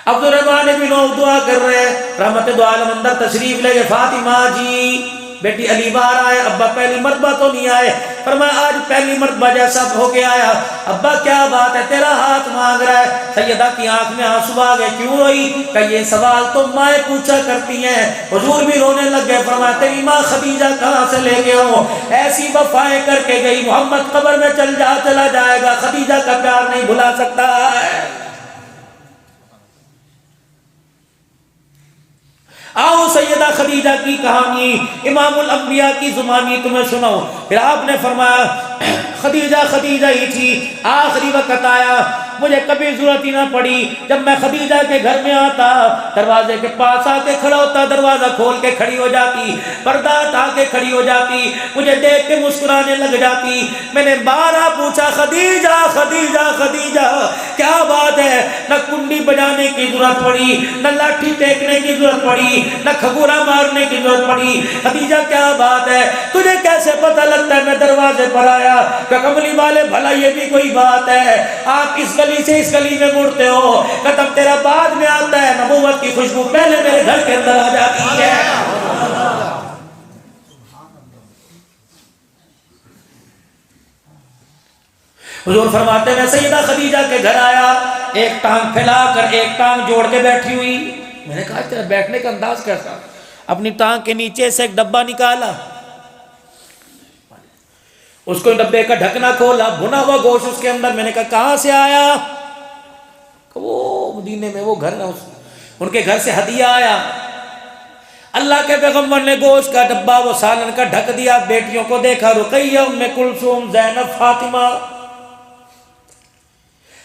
عبد الرحمن بن عوف دعا کر رہے ہیں, رحمت دو عالم اندر تشریف لے گئے. فاطمہ جی بیٹی علی باہر آئے, ابا پہلی مرتبہ تو نہیں آئے, فرمایا آج پہلی مرتبہ جیسا ہو کے آیا. ابا کیا بات ہے, تیرا ہاتھ مانگ رہا ہے. سیدہ کی آنکھ میں آنسو آ گئے, کیوں روئی؟ کہ یہ سوال تو مائیں پوچھا کرتی ہیں. حضور بھی رونے لگ گئے, فرمایا تیری ماں خدیجہ کہاں سے لے کے آؤں, ایسی وفائیں کر کے گئی, محمد قبر میں چلا جائے گا, خدیجہ کا پیار نہیں بھلا سکتا ہے. آؤ سیدہ خدیجہ کی کہانی امام الانبیاء کی زبانی تمہیں سناؤ. پھر آپ نے فرمایا خدیجہ خدیجہ ہی تھی, آخری وقت آیا, مجھے کبھی ضرورت ہی نہ پڑی. جب میں خدیجہ کے گھر میں آتا, دروازے کے پاس آ کے کھڑا ہوتا, دروازہ کھول کے کھڑی ہو جاتی, پردہ ہٹا کے کھڑی ہو جاتی, مجھے دیکھ کے مسکرانے لگ جاتی. میں نے بارہ پوچھا, خدیجہ خدیجہ خدیجہ کیا بات ہے؟ نہ کنڈی بجانے کی ضرورت پڑی, نہ لاٹھی ٹیکنے کی ضرورت پڑی, نہ کھگورا مارنے کی ضرورت پڑی. خدیجہ کیا بات ہے, تجھے کیسے پتہ لگتا ہے میں دروازے پر آیا؟ کہ کملی والے بھلا یہ بھی کوئی بات ہے, آپ اس گلی سے اس گلی میں مڑتے ہو, قدم تیرا بعد میں آتا ہے, نبوت کی خوشبو پہلے میرے گھر کے اندر آ جاتی ہے. حضور فرماتے ہیں سیدہ خدیجہ کے گھر آیا, ایک ٹانگ پھیلا کر ایک ٹانگ جوڑ کے بیٹھی ہوئی. میں نے کہا تیرا بیٹھنے کا انداز کیسا؟ اپنی ٹانگ کے نیچے سے ایک ڈبہ نکالا, اس کو ڈبے کا ڈھکنا کھولا, بھنا ہوا گوشت اس کے اندر. میں نے کہا کہاں سے آیا؟ وہ مدینے میں وہ گھر ہے, ان کے گھر سے ہدیہ آیا. اللہ کے پیغمبر نے گوشت کا ڈبہ وہ سالن کا ڈھک دیا, بیٹیوں کو دیکھا, رقیہ, ام کلثوم, زینب, فاطمہ,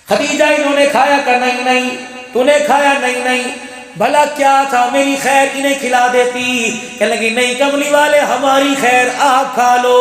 خدیجہ. انہوں نے کھایا کہ نہیں نہیں, تو نے کھایا نہیں نہیں, بھلا کیا تھا میری خیر انہیں کھلا دیتی. کہنے لگی نہیں کملی والے ہماری خیر آپ کھا لو.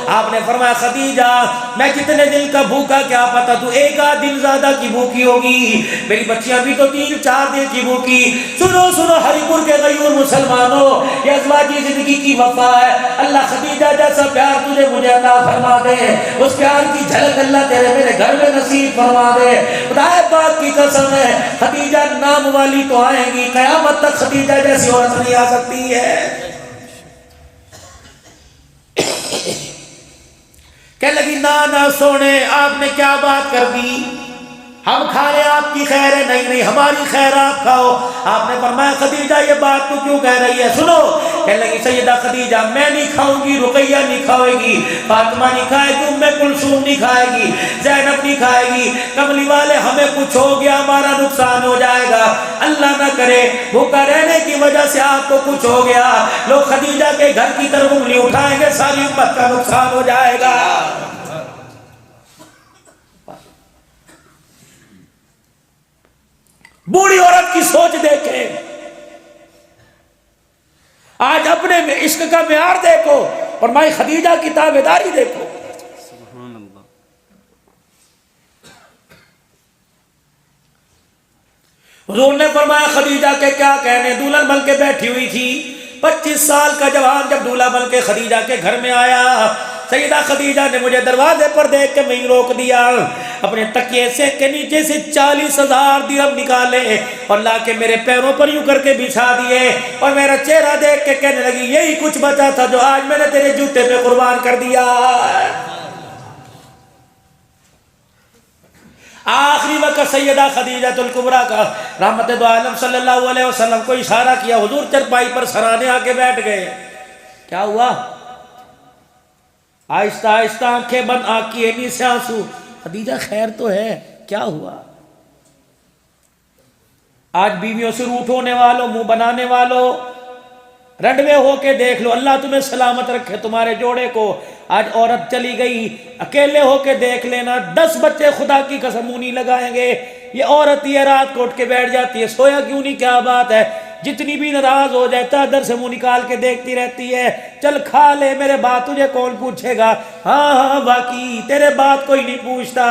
آپ نے فرمایا خدیجہ میں کتنے دن کا بھوکا کیا پتا, تو 1 آدھ دن زیادہ کی بھوکی ہوگی, میری بچیاں بھی تو 3-4 دن کی بھوکی. سنو سنو ہری پور کے غیور مسلمانوں, یہ ازواجی زندگی کی وفا ہے. اللہ خدیجہ جیسا پیار تجھے مجھے عطا فرما دے, اس پیار کی جھلک اللہ تیرے میرے گھر میں نصیب فرما دے. خدا پاک کی قسم ہے خدیجہ نام والی تو آئیں گی, قیامت تک خدیجہ جیسی عورت نہیں آ سکتی ہے. کہنے لگی نا سونے آپ نے کیا بات کر دی، ہم کھا لیں آپ کی خیر ہے، نہیں ہماری خیر آپ کھاؤ۔ آپ نے فرمایا خدیجہ یہ بات تو کیوں کہہ رہی ہے، سنو۔ کہنے لگی سیدہ خدیجہ میں نہیں کھاؤں گی، رقیہ نہیں کھائے گی، فاطمہ نہیں کھائے گی، ام کلثوم نہیں کھائے گی، زینب نہیں کھائے گی، کملی والے ہمیں کچھ ہو گیا ہمارا نقصان ہو جائے گا، اللہ نہ کرے بھوکا رہنے کی وجہ سے آپ کو کچھ ہو گیا، لوگ خدیجہ کے گھر کی طرف انگلی اٹھائیں گے، ساری امت کا نقصان ہو جائے گا۔ بوڑھی عورت کی سوچ دیکھیں، آج اپنے میں عشق کا معیار دیکھو اور مائی خدیجہ کی تابعداری دیکھو۔ سبحان اللہ۔ حضور نے فرمایا خدیجہ کے کیا کہنے، دلہن بن کے بیٹھی ہوئی تھی، 25 سال کا جوان جب دولہا بن کے خدیجہ کے گھر میں آیا، سیدہ خدیجہ نے مجھے دروازے پر دیکھ کے میں روک دیا، اپنے تکیے سے کے نیچے سے 40,000 درہم نکالے اور لا کے میرے پیروں پر یوں کر کے بچھا دیے اور میرا چہرہ دیکھ کے کہنے لگی یہی کچھ بچا تھا جو آج میں نے تیرے جوتے پہ قربان کر دیا۔ آخری وقت سیدہ خدیجہ الکبریٰ کا رحمت دو عالم صلی اللہ علیہ وسلم کو اشارہ کیا، حضور چرپائی پر سرانے آ کے بیٹھ گئے۔ کیا ہوا؟ آہستہ آہستہ آنکھیں بند، آنکھ کی اینی سے آنسو، خدیجہ خیر تو ہے، کیا ہوا؟ آج بیویوں سے روٹھ ہونے والوں، منہ بنانے والوں، رنڈوے ہو کے دیکھ لو، اللہ تمہیں سلامت رکھے تمہارے جوڑے کو۔ آج عورت چلی گئی، اکیلے ہو کے دیکھ لینا، 10 بچے خدا کی قسم منہ نہیں لگائیں گے۔ یہ عورت یہ رات کو اٹھ کے بیٹھ جاتی ہے، سویا کیوں نہیں، کیا بات ہے، جتنی بھی ناراض ہو جائے چادر سے منہ نکال کے دیکھتی رہتی ہے، چل کھا لے میرے بات تجھے کون پوچھے گا، ہاں باقی تیرے بات کوئی نہیں پوچھتا۔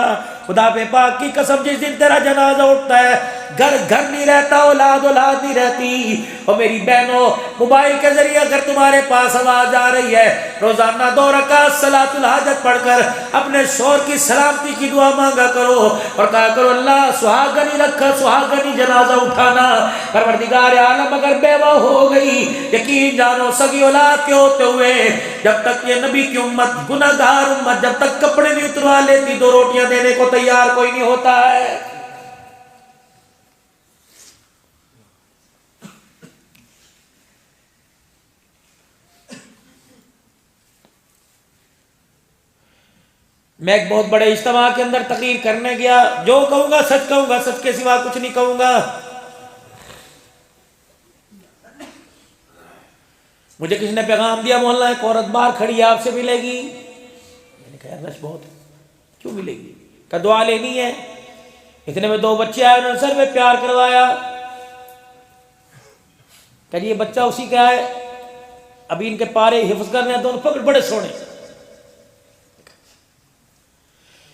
خدا پہ پاک کی قسم جس دن تیرا جنازہ اٹھتا ہے، گھر گھر نہیں رہتا، اولاد اولاد نہیں رہتی۔ اور میری بہنوں، موبائل کے ذریعے اگر تمہارے پاس آواز آ رہی ہے، روزانہ 2 رکعت صلاۃ الحاجت پڑھ کر اپنے شوہر کی سلامتی کی دعا مانگا کرو اور کہا کرو اللہ سہاگنی رکھا، سہاگنی جنازہ اٹھانا۔ پروردگار عالم اگر بیوہ ہو گئی، یقین جانو سگی اولاد کے ہوتے ہوئے جب تک یہ نبی کی امت، گناہ گار امت جب تک کپڑے نہیں اتروا لیتی، 2 روٹیاں دینے کو تیار کوئی نہیں ہوتا ہے۔ میں ایک بہت بڑے اجتماع کے اندر تقریر کرنے گیا، جو کہوں گا سچ کہوں گا، سچ کے سوا کچھ نہیں کہوں گا۔ مجھے کسی نے پیغام دیا، محلہ ایک عورت باہر کھڑی ہے، آپ سے ملے گی۔ میں نے کہا رش بہت، کیوں ملے گی؟ کہ دعا لینی ہے۔ اتنے میں 2 بچے آئے، انہوں نے سر میں پیار کروایا، کہ یہ بچہ اسی کا ہے، ابھی ان کے پارے حفظ کرنے ہیں، دونوں پکڑ بڑے سونے،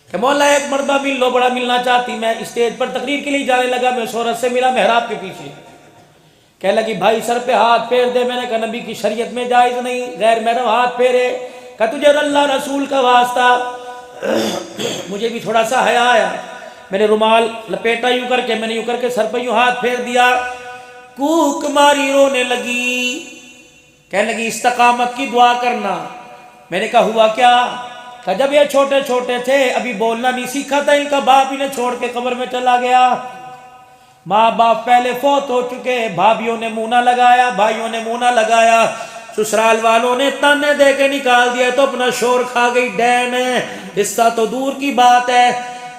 کہ مولا ایک مردہ مل لو، بڑا ملنا چاہتی۔ میں اسٹیج پر تقریر کے لیے جانے لگا، میں اس عورت سے ملا محراب کے پیچھے، کہنے لگی بھائی سر پہ ہاتھ پھیر دے۔ میں نے کہا نبی کی شریعت میں جائز نہیں، غیر محرم ہاتھ پھیرے۔ کہ تجھے اللہ رسول کا واسطہ، مجھے بھی تھوڑا سا حیا آیا، میں نے رومال لپیٹا یوں کر کے، میں نے یوں کر کے سر پہ یوں ہاتھ پھیر دیا، کوک ماری رونے لگی، کہنے لگی استقامت کی دعا کرنا۔ میں نے کہا ہوا کیا؟ کہ جب یہ چھوٹے چھوٹے تھے، ابھی بولنا نہیں سیکھا تھا، ان کا باپ انہیں چھوڑ کے قبر میں چلا گیا، ماں باپ پہلے فوت ہو چکے، بھابھیوں نے منہ نہ لگایا، بھائیوں نے منہ نہ لگایا، سسرال والوں نے تانے دے کے نکال دیا تو اپنا شور کھا گئی ڈین ہے، حصہ تو دور کی بات ہے۔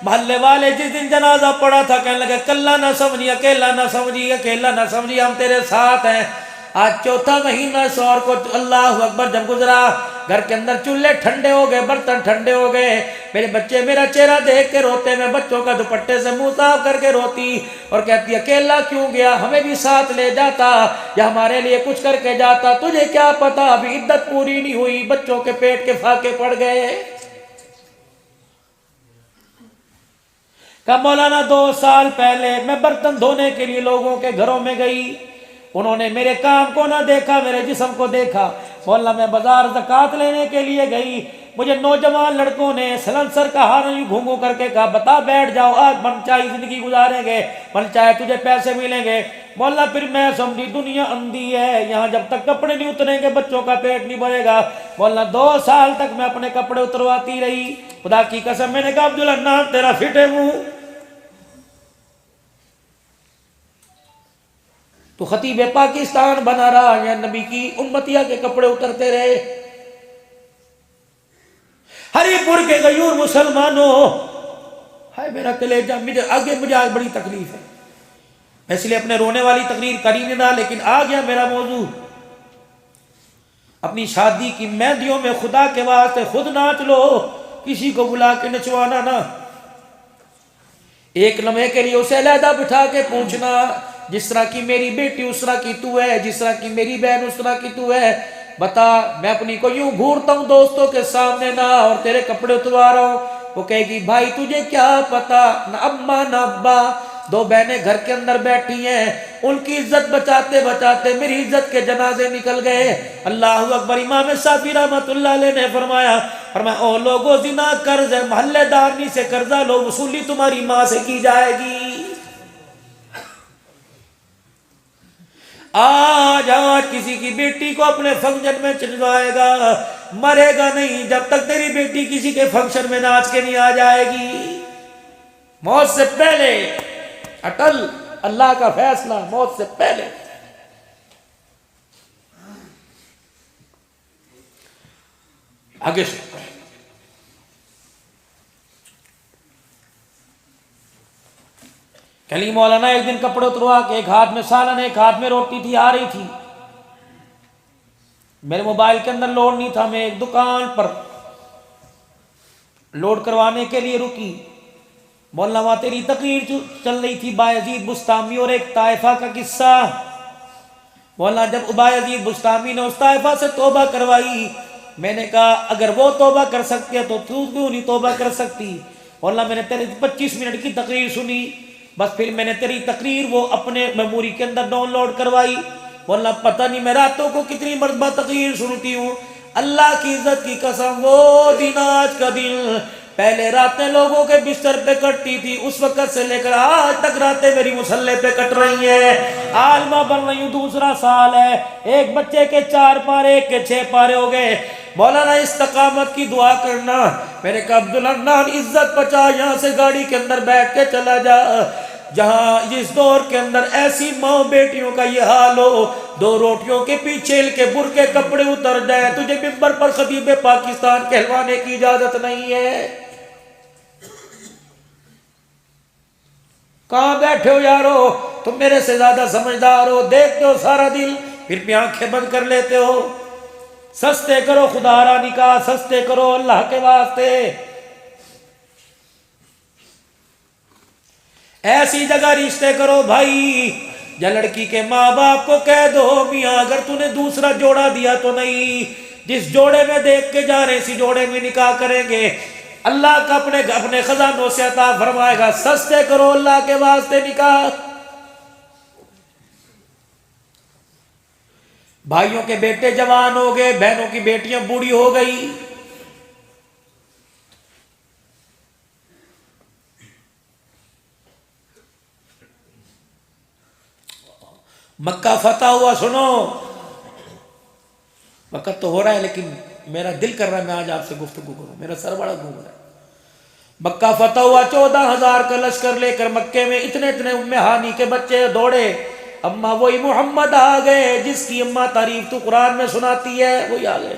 محلے والے جس دن جنازہ پڑا تھا کہنے لگے کلا نہ سمجھی، اکیلا نہ سمجھی، اکیلا نہ سمجھی، ہم تیرے ساتھ ہیں۔ آج 4تھا مہینہ شوہر کو اللہ اکبر جب گزرا، گھر کے اندر چولہے ٹھنڈے ہو گئے، برتن ٹھنڈے ہو گئے، میرے بچے میرا چہرہ دیکھ کے روتے، میں بچوں کا دوپٹے سے منہ صاف کر کے روتی اور کہتی اکیلا کیوں گیا، ہمیں بھی ساتھ لے جاتا یا ہمارے لیے کچھ کر کے جاتا، تجھے کیا پتا ابھی عدت پوری نہیں ہوئی، بچوں کے پیٹ کے فاقے پڑ گئے۔ کہ مولانا 2 سال پہلے میں برتن دھونے کے لیے لوگوں کے گھروں میں گئی، انہوں نے میرے کام کو نہ دیکھا، میرے جسم کو دیکھا۔ مولانا میں بازار زکوٰۃ لینے کے لیے گئی، مجھے نوجوان لڑکوں نے سلنسر کا ہارن یوں گھوم کر کے کہا بتا بیٹھ جاؤ، آج من چاہی زندگی گزاریں گے، من چاہے تجھے پیسے ملیں گے۔ مولا پھر میں سمجھی دنیا اندھی ہے، یہاں جب تک کپڑے نہیں اتریں گے بچوں کا پیٹ نہیں بھرے گا۔ مولا 2 سال تک میں اپنے کپڑے اترواتی رہی، خدا کی قسم میں نے کہا عبدالحنان تیرا فٹے منہ، تو خطیب پاکستان بنا رہا یا نبی کی امتیہ کے کپڑے اترتے رہے۔ ہری پور کے غیور مسلمانوں، ہائے میرا کلیجہ، مجھے آج بڑی تکلیف ہے، میں اس لیے اپنے رونے والی تقریر کری نہیں رہا، لیکن آ گیا میرا موضوع۔ اپنی شادی کی مہندیوں میں خدا کے واسطے خود ناچ لو، کسی کو بلا کے نچوانا نہ۔ ایک لمحے کے لیے اسے علیحدہ بٹھا کے پوچھنا، جس طرح کی میری بیٹی اس طرح کی تو ہے، جس طرح کی میری بہن اس طرح کی تو ہے، بتا میں اپنی کو یوں گھورتا ہوں دوستوں کے سامنے نہ اور تیرے کپڑے اتروا رہا ہوں، وہ کہے گی بھائی تجھے کیا پتا، نہ اماں نہ ابا، 2 بہنیں گھر کے اندر بیٹھی ہیں، ان کی عزت بچاتے بچاتے میری عزت کے جنازے نکل گئے۔ اللہ اکبر۔ امام صافی رحمت اللہ علیہ نے فرمایا او لوگو زنا قرض ہے، محلے دارنی سے قرضہ لو، وصولی تمہاری ماں سے کی جائے گی۔ آج کسی کی بیٹی کو اپنے فنکشن میں چلوائے گا، مرے گا نہیں جب تک تیری بیٹی کسی کے فنکشن میں ناچ کے نہیں آ جائے گی۔ موت سے پہلے اٹل، اللہ کا فیصلہ موت سے پہلے۔ آگے سے کلی مولانا ایک دن کپڑے اتروا کے ایک ہاتھ میں سالن ایک ہاتھ میں روٹی تھی، آ رہی تھی، میرے موبائل کے اندر لوڈ نہیں تھا، میں ایک دکان پر لوڈ کروانے کے لیے رکی۔ مولانا وہاں تیری تقریر چل رہی تھی، بایزید بستامی اور ایک طائفہ کا قصہ۔ مولانا جب بایزید بستامی نے اس طائفہ سے توبہ کروائی، میں نے کہا اگر وہ توبہ کر سکتے ہیں تو تو کیوں نہیں توبہ کر سکتی؟ مولانا میں نے تیری 25 منٹ کی تقریر سنی، بس پھر میں نے تیری تقریر وہ اپنے میموری کے اندر ڈاؤن لوڈ کروائی۔ مولانا پتہ نہیں میں راتوں کو کتنی مرتبہ تقریر سنتی ہوں، اللہ کی عزت کی قسم وہ دن آج کا دن، پہلے راتیں لوگوں کے بستر پہ کٹتی تھی، اس وقت سے لے کر آج تک راتیں میری مسلح پہ کٹ رہی ہیں، عالمہ بن رہی ہوں، 2 سال ہے، ایک بچے کے 4 پارے ایک کے 6 پارے ہو گئے۔ مولانا استقامت کی دعا کرنا۔ میں نے کہا عبدالحنان عزت بچا، یہاں سے گاڑی کے اندر بیٹھ کے چلا جا، جہاں اس دور کے اندر ایسی ماں بیٹیوں کا یہ حال ہو، 2 روٹیوں کے پیچھے کے برقے کپڑے اتر جائیں، تجھے ممبر پر خطیب پاکستان کہلوانے کی اجازت نہیں ہے۔ کہاں بیٹھے ہو یارو، تم میرے سے زیادہ سمجھدار ہو، دیکھتے ہو سارا دل پھر بھی آنکھیں بند کر لیتے ہو۔ سستے کرو خدا را نکاح، سستے کرو اللہ کے واسطے، ایسی جگہ رشتے کرو بھائی یا لڑکی کے ماں باپ کو کہہ دو میاں اگر تو نے دوسرا جوڑا دیا تو نہیں، جس جوڑے میں دیکھ کے جا رہے اسی جوڑے میں نکاح کریں گے، اللہ کا اپنے خزانوں سے عطا فرمائے گا۔ سستے کرو اللہ کے واسطے نکاح۔ بھائیوں کے بیٹے جوان ہو گئے، بہنوں کی بیٹیاں بوڑھی ہو گئی، مکہ فتح ہوا، سنو وقت تو ہو رہا ہے لیکن میرا دل کر رہا ہے میں آج آپ سے گفتگو کروں، میرا سر بڑا گھوم رہا ہے۔ مکہ فتح ہوا، 14,000 کا لشکر لے کر مکے میں اتنے ام ہانی کے بچے دوڑے، اماں وہی محمد آ گئے جس کی اماں تعریف تو قرآن میں سناتی ہے، وہی آ گئے۔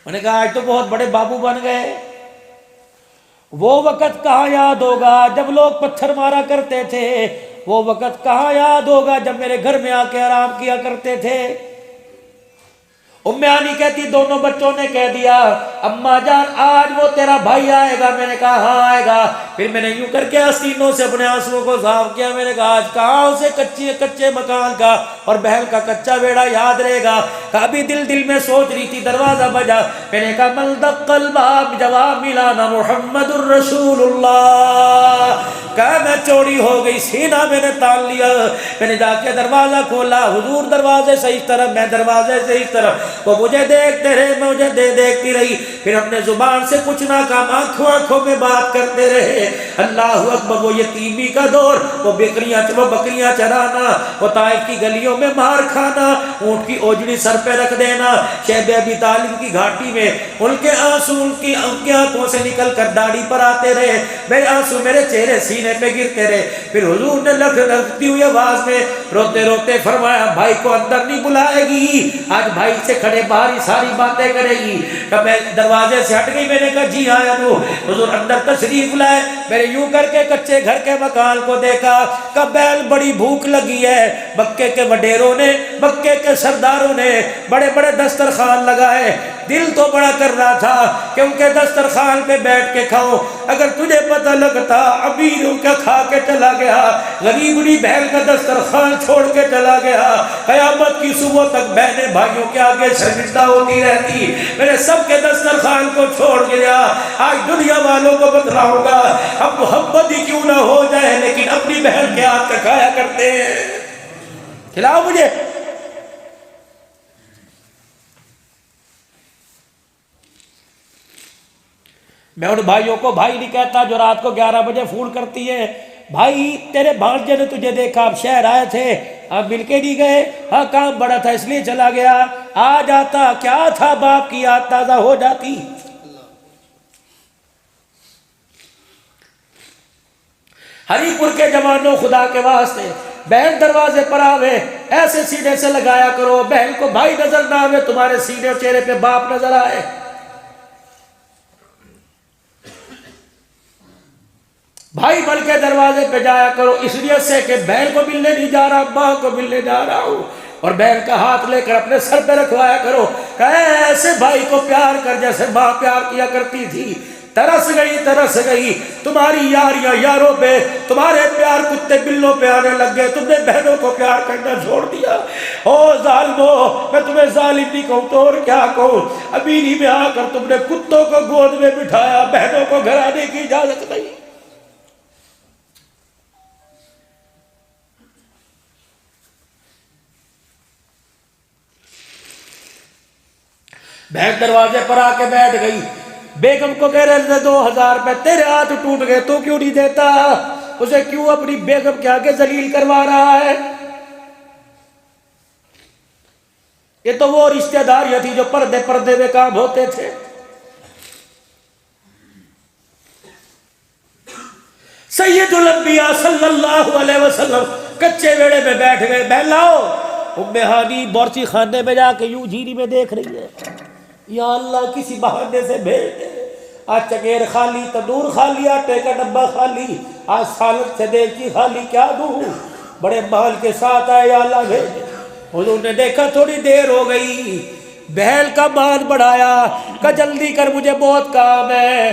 میں نے کہا آج تو بہت بڑے بابو بن گئے۔ وہ وقت کہاں یاد ہوگا جب لوگ پتھر مارا کرتے تھے، وہ وقت کہاں یاد ہوگا جب میرے گھر میں آ کے آرام کیا کرتے تھے۔ ام ہانی کہتی دونوں بچوں نے کہہ دیا اماں جان آج وہ تیرا بھائی آئے گا، میں نے کہا ہاں آئے گا۔ پھر میں نے یوں کر کے آستینوں سے اپنے آنسوؤں کو صاف کیا، میں نے کہا آج کہاں اسے کچے مکان کا اور بہن کا کچا بیڑا یاد رہے گا۔ کبھی دل میں سوچ رہی تھی، دروازہ بجا، میں نے کہا من دق الباب، جواب ملا نا محمد الرسول اللہ۔ کہا میں چوری ہو گئی، سینہ میں نے تان لیا، میں نے جا کے دروازہ کھولا، حضور دروازے سے اس طرف، میں دروازے سے اس طرف، وہ مجھے دیکھتے رہے، مجھے دیکھتی رہی، پھر اپنے زبان سے کچھ نہ کہا، آنکھوں آنکھوں میں بات کرتے رہے۔ اللہ اکبر، وہ یتیمی کا دور، وہ بکریاں چرانا، وہ طائف کی گلیوں میں مار کھانا، اونٹ کی اوجڑی سر پہ رکھ دینا، شیب ابی طالب کی گھاٹی میں ان کے آنسو ان کی آنکھوں سے نکل کر داڑھی پر آتے رہے، میرے آنسو میرے چہرے سینے پہ گرتے رہے۔ پھر حضور نے لگتی ہوئی آواز میں روتے روتے فرمایا، بھائی کو اندر نہیں بلائے گی؟ آج بھائی سے کھڑے باہر ہی ساری باتیں کرے گی۔ کب میں دروازے سے ہٹ گئی، میں نے کہا جی آیا نو۔ حضور اندر تشریف لائے، میں نے یوں کر کے کچے گھر کے مکان کو دیکھا، کب بیل بڑی بھوک لگی ہے، مکے کے وڈیروں نے، مکے کے سرداروں نے بڑے بڑے دسترخوان لگائے، دل تو بڑا کر رہا تھا کہ ان کے دسترخوان پہ بیٹھ کے کھاؤ۔ اگر تجھے پتہ لگتا امیروں کا کھا کے چلا گیا، غریبڑی بہن کا دسترخوان چھوڑ کے چلا گیا، قیامت کی صبح تک بہنیں بھائیوں کے آگے شرمندہ ہوتی رہتی، میں نے سب کے دسترخوان کو چھوڑ گیا۔ آج دنیا والوں کو بتلاؤں گا، اب محبت ہی کیوں نہ ہو جائے لیکن اپنی بہن کے ہاتھ کا کھایا کرتے ہیں۔ کھلاؤ مجھے۔ میں ان بھائیوں کو بھائی نہیں کہتا جو رات کو 11 بجے فون کرتی ہے، بھائی تیرے بھانجے نے تجھے دیکھا، اب شہر آئے تھے، اب مل کے نہیں گئے، ہاں کام بڑا تھا اس لیے چلا گیا، آ جاتا کیا تھا، باپ کی یاد تازہ ہو جاتی۔ ہری پور کے جوانوں، خدا کے واسطے بہن دروازے پر آوے ایسے سینے سے لگایا کرو، بہن کو بھائی نظر نہ آوے، تمہارے سینے اور چہرے پہ باپ نظر آئے۔ بھائی بن کے دروازے پہ جایا کرو، اس لیے سے کہ بہن کو ملنے نہیں جا رہا، ماں کو ملنے جا رہا ہوں، اور بہن کا ہاتھ لے کر اپنے سر پہ رکھوایا کرو کہ ایسے بھائی کو پیار کر جیسے ماں پیار کیا کرتی تھی۔ ترس گئی تمہاری یاریاں یاروں پہ، تمہارے پیار کتے بلوں پہ آنے لگ گئے، تم نے بہنوں کو پیار کرنا چھوڑ دیا۔ او ظالمو، میں تمہیں ظالم نہیں کہوں تو اور کیا کہوں، امینی میں آ کر تم نے کتوں کو گود میں بٹھایا، بہنوں کو گھر آنے کی اجازت نہیں۔ بہن دروازے پر آ کے بیٹھ گئی، بیگم کو کہہ رہے تھے 2000 روپے، تیرے ہاتھ ٹوٹ گئے تو کیوں نہیں دیتا، اسے کیوں اپنی بیگم کے آگے ذلیل کروا رہا ہے؟ یہ تو وہ رشتہ داریاں تھی جو پردے پردے میں کام ہوتے تھے۔ سید الانبیاء صلی اللہ علیہ وسلم کچے ویڑے میں بیٹھ گئے، بہن لاؤ۔ ام ہانی بورچی خانے میں جا کے یوں جھیری میں دیکھ رہی ہے، یا اللہ کسی بہانے سے بھیج دے، آج چکیر خالی، تندور خالی، آٹے کا ڈبہ خالی، آج سالن سے دیگچی خالی، کیا دوں؟ بڑے مال کے ساتھ آئے، یا اللہ بھیج دے۔ حضور نے دیکھا تھوڑی دیر ہو گئی، بہن کا مان بڑھایا کہ جلدی کر مجھے بہت کام ہے،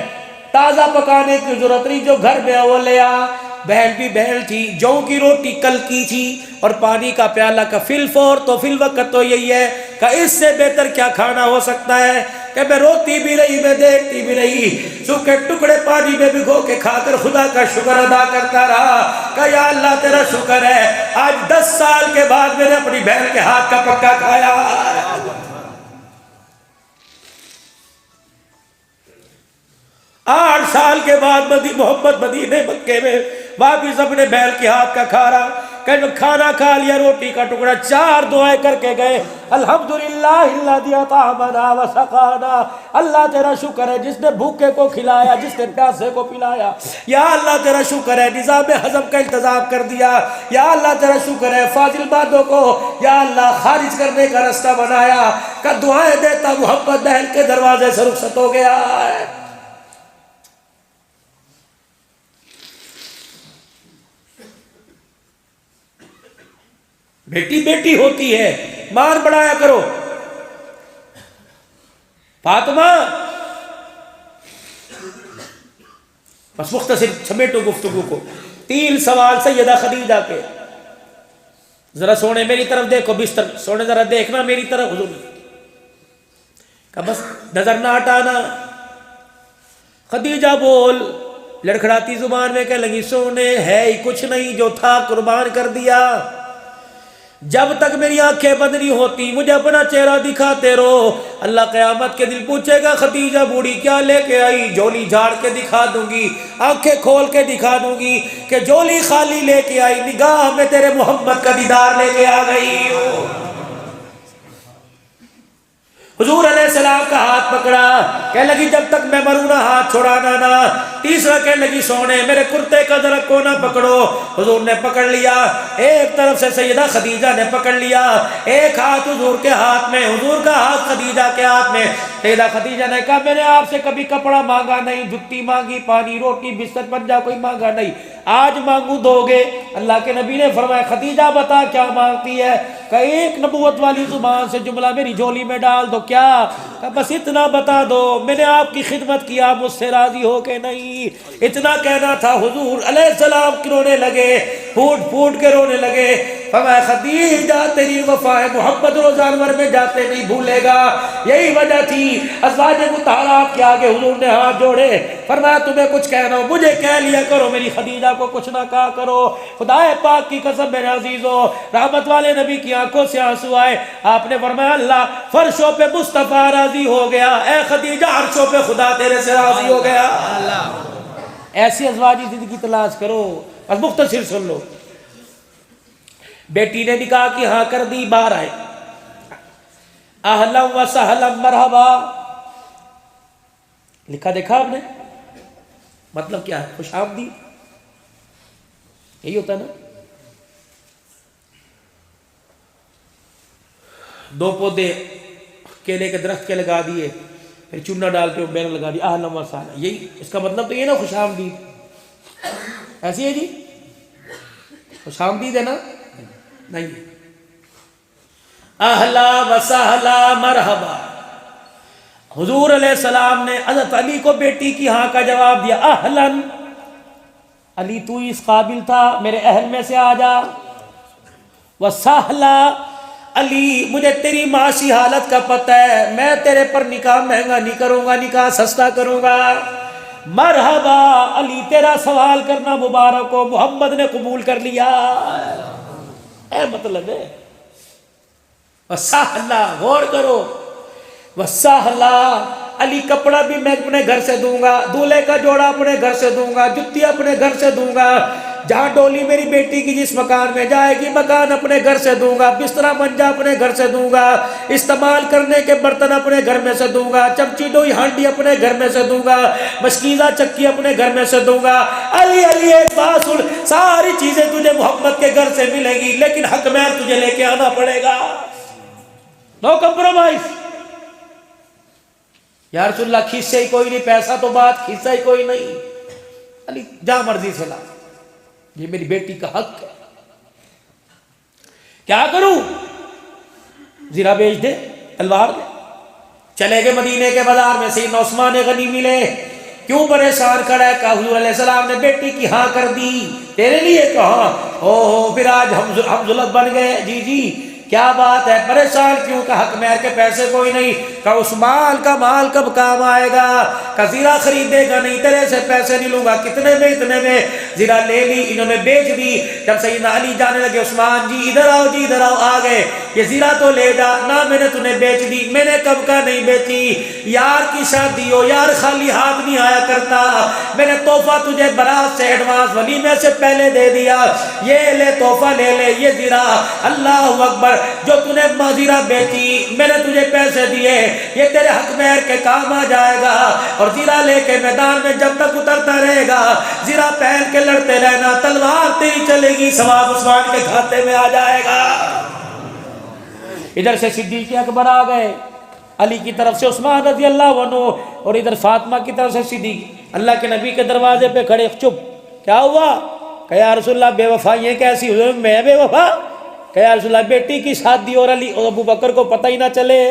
تازہ پکانے کی ضرورت نہیں، جو گھر میں وہ لے آ۔ بہن بھی بہن تھی، جو کی روٹی کل کی تھی اور پانی کا پیالہ کا فی الفور تو فی الوقت تو یہی ہے کہ اس سے بہتر کیا کھانا ہو سکتا ہے کہ میں روتی بھی رہی، میں دیکھتی بھی رہی، سوکھے ٹکڑے پانی میں بھگو کے کھا کر خدا کا شکر ادا کرتا رہا کہ یا اللہ تیرا شکر ہے، آج 10 سال کے بعد میں نے اپنی بہن کے ہاتھ کا پکا کھایا۔ 8 سال کے بعد محمد مدینے مکے میں واپس اپنے بہن کے ہاتھ کا کھا رہا، کہ کھانا کھا لیا، روٹی کا ٹکڑا، 4 دعائیں کر کے گئے، الحمدللہ الذی اطعمنا وسقانا، اللہ تیرا شکر ہے جس نے بھوکے کو کھلایا، جس نے پیاسے کو پلایا، یا اللہ تیرا شکر ہے نظام ہضم کا انتظام کر دیا، یا اللہ تیرا شکر ہے فاضل بادوں کو یا اللہ خارج کرنے کا راستہ بنایا، کہ دعائیں دیتا محمد بہن کے دروازے سے رخصت ہو گیا ہے۔ بیٹی بیٹی ہوتی ہے، مان بڑھایا کرو۔ فاطمہ، بس مختصر سمیٹو گفتگو کو، 3 سوال سیدہ خدیجہ کے، ذرا سونے میری طرف دیکھو، بستر سونے ذرا دیکھنا میری طرف، حضور کہ بس نظر نہ ہٹانا۔ خدیجہ بول، لڑکھڑاتی زبان میں کہنے لگی، سونے ہے ہی کچھ نہیں، جو تھا قربان کر دیا۔ جب تک میری آنکھیں بند نہیں ہوتی مجھے اپنا چہرہ دکھاتے رہو. اللہ قیامت کے دن پوچھے گا خدیجہ بوڑھی کیا لے کے آئی؟ جھولی جھاڑ کے دکھا دوں گی, آنکھیں کھول کے دکھا دوں گی کہ جھولی خالی لے کے آئی, نگاہ میں تیرے محمد کا دیدار لے کے آ گئی. حضور علیہ السلام کا ہاتھ پکڑا, کہنے لگی جب تک میں مروں نہ ہاتھ چھوڑانا نہ. تیسرا کہنے لگی سونے میرے کرتے کا درک کو نہ پکڑو. حضور نے پکڑ لیا, ایک طرف سے سیدہ خدیجہ نے پکڑ لیا, ایک ہاتھ حضور کے ہاتھ میں, حضور کا ہاتھ خدیجہ کے ہاتھ میں. سیدہ خدیجہ نے کہا میں نے آپ سے کبھی کپڑا مانگا نہیں, جتی مانگی, پانی روٹی بستر پنجا کوئی مانگا نہیں, آج مانگوں دو گے؟ اللہ کے نبی نے فرمایا خدیجہ بتا کیا مانگتی ہے؟ کہ ایک نبوت والی زبان سے جملہ میری جھولی میں ڈال دو. کیا؟ کہ بس اتنا بتا دو, میں نے آپ کی خدمت کی, آپ مجھ سے راضی ہو کے نہیں. اتنا کہنا تھا. حضور علیہ السلام رونے لگے, پھوٹ پھوٹ کے رونے لگے. فرمایا خدیجہ تیری وفا ہے, محمد روزانور میں جاتے نہیں بھولے گا. یہی وجہ تھی ازواج مطہرات کے آگے حضور نے ہاتھ جوڑے, فرمایا تمہیں کچھ کہنا ہو مجھے کہہ لیا کرو, میری خدیجہ کو کچھ نہ کہا کرو. خدا پاک کی قسم میرے عزیزو, رحمت والے نبی کی آنکھوں سے آنسو آئے. آپ نے فرمایا اللہ فرشوں پہ مصطفیٰ راضی ہو گیا, اے خدیجہ عرشوں پہ خدا تیرے سے راضی ہو گیا. ایسی ازواجی زندگی تلاش کرو. بس مختصر سن لو. بیٹی نے نکاح کی ہاں کر دی, باہر آئے, اہلا و سہلا مرحبا لکھا دیکھا آپ نے, مطلب کیا ہے؟ خوش آمدید, یہی ہوتا ہے نا. دو پودے کیلے کے درخت کے لگا دیے, پھر چونا ڈال کے بیرن لگا دیا, اہلا و سہلا, یہی اس کا مطلب تو یہ نا خوش آمدید. ایسی ہے جی, خوش آمدید ہے نا؟ نہیں. اہلا و سہلا مرحبا. حضور علیہ السلام نے حضرت علی کو بیٹی کی ہاں کا جواب دیا, اہلن علی تو اس قابل تھا, میرے اہل میں سے آ جا. و سہلا علی مجھے تیری معاشی حالت کا پتہ ہے, میں تیرے پر نکاح مہنگا نہیں کروں گا, نکاح سستا کروں گا. مرحبا علی تیرا سوال کرنا مبارک ہو, محمد نے قبول کر لیا. اے مطلب ہے وسہلا, غور کرو, وسہلا علی کپڑا بھی میں اپنے گھر سے دوں گا, دولہے کا جوڑا اپنے گھر سے دوں گا, جتی اپنے گھر سے دوں گا, جہاں ڈولی میری بیٹی کی جس مکان میں جائے گی مکان اپنے گھر سے دوں گا, بسترا منجا اپنے گھر سے دوں گا, استعمال کرنے کے برتن اپنے گھر میں سے دوں گا, چمچی ڈوئی ہانڈی اپنے گھر میں سے دوں گا, مشکیزہ چکی اپنے گھر میں سے دوں گا. علی علی ایک بات سن, ساری چیزیں تجھے محمد کے گھر سے ملے گی, لیکن حق میں تجھے لے کے آنا پڑے گا. نو کمپرومائز. یا رسول اللہ کھیسے ہی کوئی نہیں, پیسہ تو بات, کھیسا ہی کوئی نہیں. علی جہاں مرضی سے لا, یہ میری بیٹی کا حق ہے. کیا کروں؟ زیرہ بیچ دے, تلوار دے. چلے گئے مدینے کے بازار میں, سیدنا عثمان غنی ملے. کیوں پریشان کھڑا ہے؟ کہا حضور علیہ السلام نے بیٹی کی ہاں کر دی, تیرے لیے کہا. او پھر آج ہم ذلت بن گئے. جی جی کیا بات ہے, پریشان کیوں؟ کہ حق مہر کے پیسے کوئی نہیں. کہ عثمان کا مال کب کام آئے گا؟ کہ زیرہ خریدے گا نہیں, تیرے سے پیسے نہیں لوں گا. کتنے میں؟ اتنے میں. زیرہ لے لی, انہوں نے بیچ دی. جب سیدنا علی جانے لگے, عثمان جی ادھر آؤ, جی ادھر آؤ. آ گئے. یہ زیرہ تو لے جا. نہ میں نے تنہیں بیچ دی, میں نے کب کا نہیں بیچی. یار کی شادی ہو, یار خالی ہاتھ نہیں آیا کرتا. میں نے تحفہ تجھے برات سے ایڈوانس ولیمے سے پہلے دے دیا, یہ لے تحفہ لے لے. یہ زیرہ اللہ اکبر جو تو نے زیرہ بیچی, میں نے تجھے پیسے دیے, یہ تیرے حق مہر کے کام آ جائے گا. اور زیرہ لے کے میدان میں جب تک اترتا رہے گا, زیرہ پہن کے لڑتے رہنا, تلوار تیری چلے گی, ثواب عثمان کے کھاتے میں آ جائے گا. ادھر سے صدیق اکبر آ گئے, علی کی طرف سے عثمان رضی اللہ عنہ, اور ادھر فاطمہ کی طرف سے صدیق. اللہ کے نبی کے دروازے پہ کھڑے, چپ. کیا ہوا؟ کہ یا رسول اللہ بے وفائیاں کیسی ہوئی؟ میں بے وفا؟ کہ یا رسول اللہ بیٹی کی شادی اور علی اور ابو بکر کو پتہ ہی نہ چلے.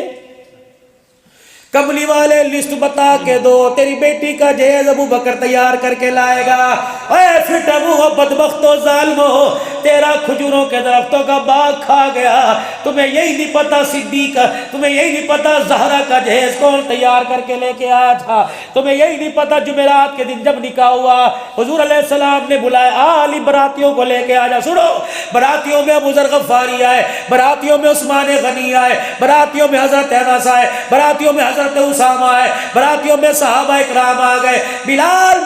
کملی والے لسٹ بتا کے دو، تیری بیٹی کا جہیز ابو بکر تیار کر کے لائے گا۔ اے پھٹ ابو بدبختو ظالمو، تیرا کھجوروں کے درختوں کا باغ کھا گیا، تمہیں یہی نہیں پتا صدیق، تمہیں یہی نہیں پتا زہرا کا جہیز کون تیار کر کے لے کے آیا تھا، تمہیں یہی نہیں پتا جمعرات کے دن جب نکاح ہوا حضور علیہ السلام نے بلایا علی براتیوں کو لے کے آ جا۔ سنو، براتیوں میں ابو ذر غفاری آئے، براتیوں میں عثمان غنی آئے، براتیوں میں حضرت انس آئے، براتیوں میں حضرت اسامہ آئے، براتیوں میں صحابہ اکرام آ گئے۔ بلال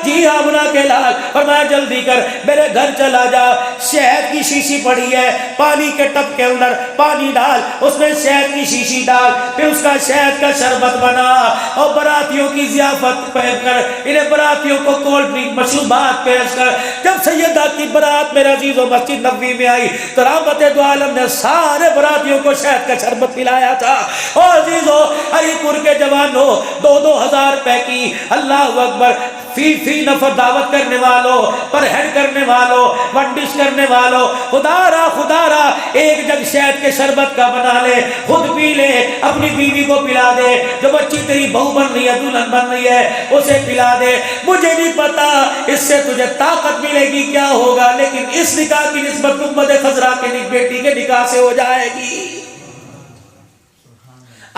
جی ہاں منا کے لال، فرمایا جلدی کر میرے گھر چلا جا، شہد کی شیشی پڑی ہے، پانی کے ٹب کے اندر پانی ڈال، اس میں شہد کی شیشی ڈال، پھر اس کا شہد کا شربت بنا اور براتیوں کی ضیافت پیش کر، انہیں براتیوں کو کولڈ ڈرنک مشروبات پیش کر۔ جب سیدہ کی برات میرے عزیزوں مسجد نبوی میں آئی تو رحمت دو عالم نے سارے براتیوں کو شہد کا شربت پلایا تھا۔ اور عزیزوں ہری پور کے جوانوں، 2,000 روپے کی اللہ اکبر فی نفر دعوت کرنے والوں، پر ہیڈ کرنے والوں، ون ڈش کرنے والوں، خدا را ایک جگ شہد کے شربت کا بنا لے، خود پی لے، اپنی بیوی کو پلا دے، جو بچی تیری بہو بن رہی ہے، دلہن بن رہی ہے، اسے پلا دے۔ مجھے نہیں پتا اس سے تجھے طاقت ملے گی کیا ہوگا، لیکن اس نکاح کی نسبت امت خضرا کے بیٹی کے نکاح سے ہو جائے گی۔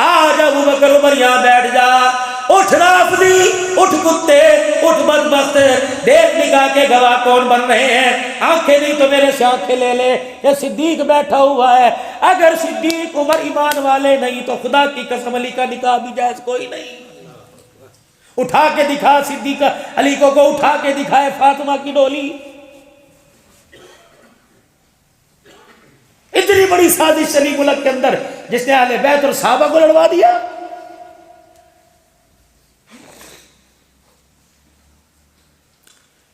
آج ابو بکر عمر یہاں بیٹھ جا، اٹھ رافضی، اٹھ کتے، اٹھ بدبخت، دیکھ نکاح کے گواہ کون بن رہے ہیں۔ آنکھیں نہیں تو میرے سے آنکھیں لے لے، یہ صدیق بیٹھا ہوا ہے، اگر صدیق عمر ایمان والے نہیں تو خدا کی قسم علی کا نکاح بھی جائز کوئی نہیں۔ اٹھا کے دکھا صدیق علی کو اٹھا کے دکھائے فاطمہ کی ڈولی۔ اتنی بڑی سازش چلی ملک کے اندر جس نے اہل بیت اور صحابہ کو لڑوا دیا۔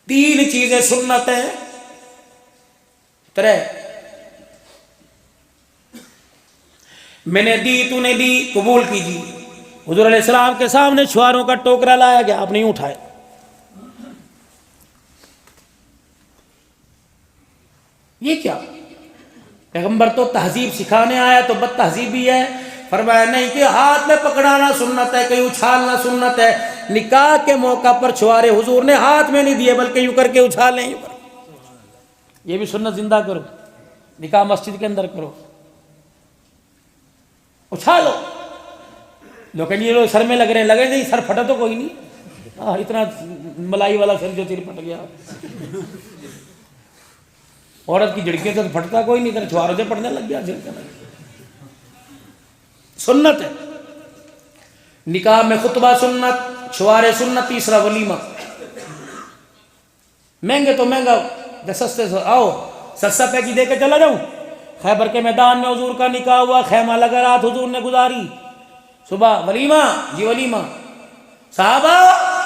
تین چیزیں سنت ہیں، ترے میں نے دی، تو نے دی، قبول کیجیے۔ حضور علیہ السلام کے سامنے چھواروں کا ٹوکرا لایا گیا، آپ نہیں اٹھائے۔ یہ کیا؟ پیغمبر تو تہذیب سکھانے آیا تو بد تہذیبی ہے۔ فرمایا نہیں کہ ہاتھ میں پکڑانا سنت ہے، کہیں اچھالنا سنت ہے۔ نکاح کے موقع پر چھوارے حضور نے ہاتھ میں نہیں دیے بلکہ یوں کر کے اچھالیں، یوں کر کے۔ یہ بھی سنت زندہ کرو، نکاح مسجد کے اندر کرو، اچھالو۔ لیکن یہ لوگ سر میں لگ رہے ہیں، لگے نہیں، سر پھٹا تو کوئی نہیں، اتنا ملائی والا سر جو تیر پھٹ گیا۔ عورت کی جڑکیوں سے پھٹتا کوئی نہیں، تیرے چھواروں سے پڑنے لگ گیا۔ سنت ہے نکاح میں خطبہ سنت، چھوارے سنت، تیسرا ولیمہ۔ مہنگے تو مہنگا، سستے سے آؤ، سستا پیکی دے کے چلا جاؤں۔ خیبر کے میدان میں حضور کا نکاح ہوا، خیمہ لگا، رات حضور نے گزاری، صبح ولیمہ، جی ولیمہ، صحابہ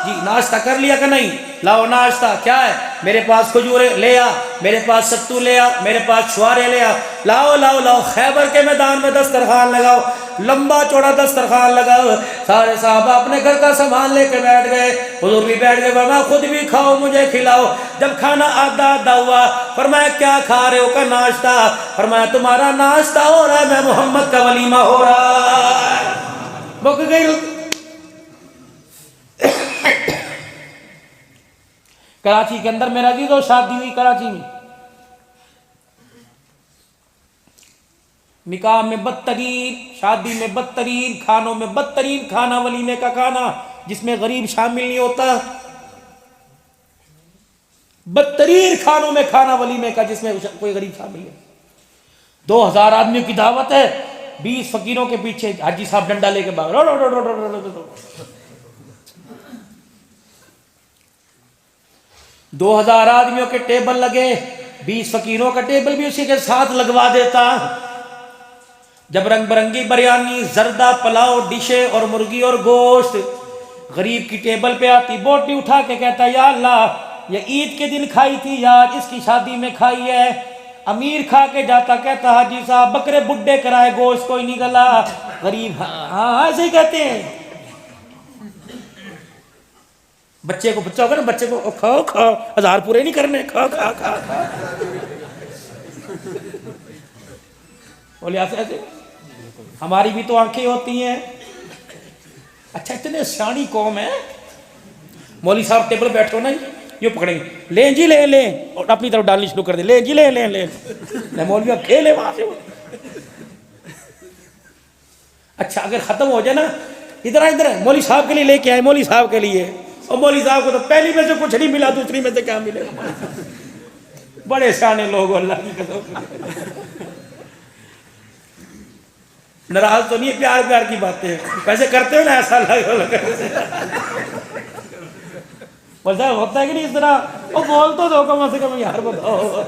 جی ناشتہ کر لیا کہ نہیں؟ لاؤ ناشتہ، کیا ہے؟ میرے پاس کھجورے لے آ، میرے پاس ستو لے آ، میرے پاس چھوارے لے آ، لاؤ۔ خیبر کے میدان میں دسترخوان لگاؤ، لمبا چوڑا دسترخوان لگاؤ، سارے صحابہ اپنے گھر کا سامان لے کے بیٹھ گئے، حضور بھی بیٹھ گئے، فرمایا خود بھی کھاؤ، مجھے کھلاؤ۔ جب کھانا آدھا ہوا، فرمایا کیا کھا رہے ہو؟ کا ناشتہ۔ فرمایا تمہارا ناشتہ ہو رہا ہے، میں محمد کا ولیمہ ہو رہا ہے۔ بک گئی۔ کراچی کے اندر میرا عزیزو شادی ہوئی، کراچی میں نکاح میں بدترین، شادی میں بدترین، کھانوں میں بدترین کھانا ولیمے کا کھانا جس میں غریب شامل نہیں ہوتا۔ بدترین کھانوں میں کھانا ولیمے کا جس میں کوئی غریب شامل ہے۔ 2000 آدمیوں کی دعوت ہے، 20 فقیروں کے پیچھے حاجی صاحب ڈنڈا لے کے باغ، 2000 آدمیوں کے ٹیبل لگے، 20 فقیروں کا ٹیبل بھی اسی کے ساتھ لگوا دیتا۔ جب رنگ برنگی بریانی، زردہ، پلاؤ، ڈشیں اور مرغی اور گوشت غریب کی ٹیبل پہ آتی، بوٹی اٹھا کے کہتا یا اللہ یہ عید کے دن کھائی تھی یار، اس کی شادی میں کھائی ہے۔ امیر کھا کے جاتا، کہتا حاجی صاحب بکرے بڈھے کرائے، گوشت کوئی نہیں گلا۔ غریب ہاں ایسے ہی کہتے ہیں۔ بچے کو بچہ ہوگا نا، بچے کو کھاؤ 1000 پورے نہیں کرنے، کھا بولے ایسے ہماری بھی تو آنکھیں ہوتی ہیں، اچھا اتنے سیانی قوم ہے. مولوی صاحب ٹیبل بیٹھو نا یہ پکڑیں گے, لیں جی لیں لیں, اور اپنی طرف ڈالنی شروع کر دیں, لیں جی لیں لیں لیں. مولوی اب کھیلے وہاں سے. اچھا اگر ختم ہو جائے نا, ادھر مولوی صاحب کے لیے لے کے آئے, مولوی صاحب کے لیے, اور مولوی صاحب کو تو پہلی میں سے کچھ نہیں ملا, دوسری میں سے کیا ملے گا. بڑے سیانے لوگ اللہ کی قسم. ناراض تو نہیں, پیار پیار کی باتیں ہیں, ویسے کرتے ہو نا ایسا ویسا ہوتا ہے کہ نہیں اس طرح, وہ بول تو دو کم سے کم یار بتاؤ.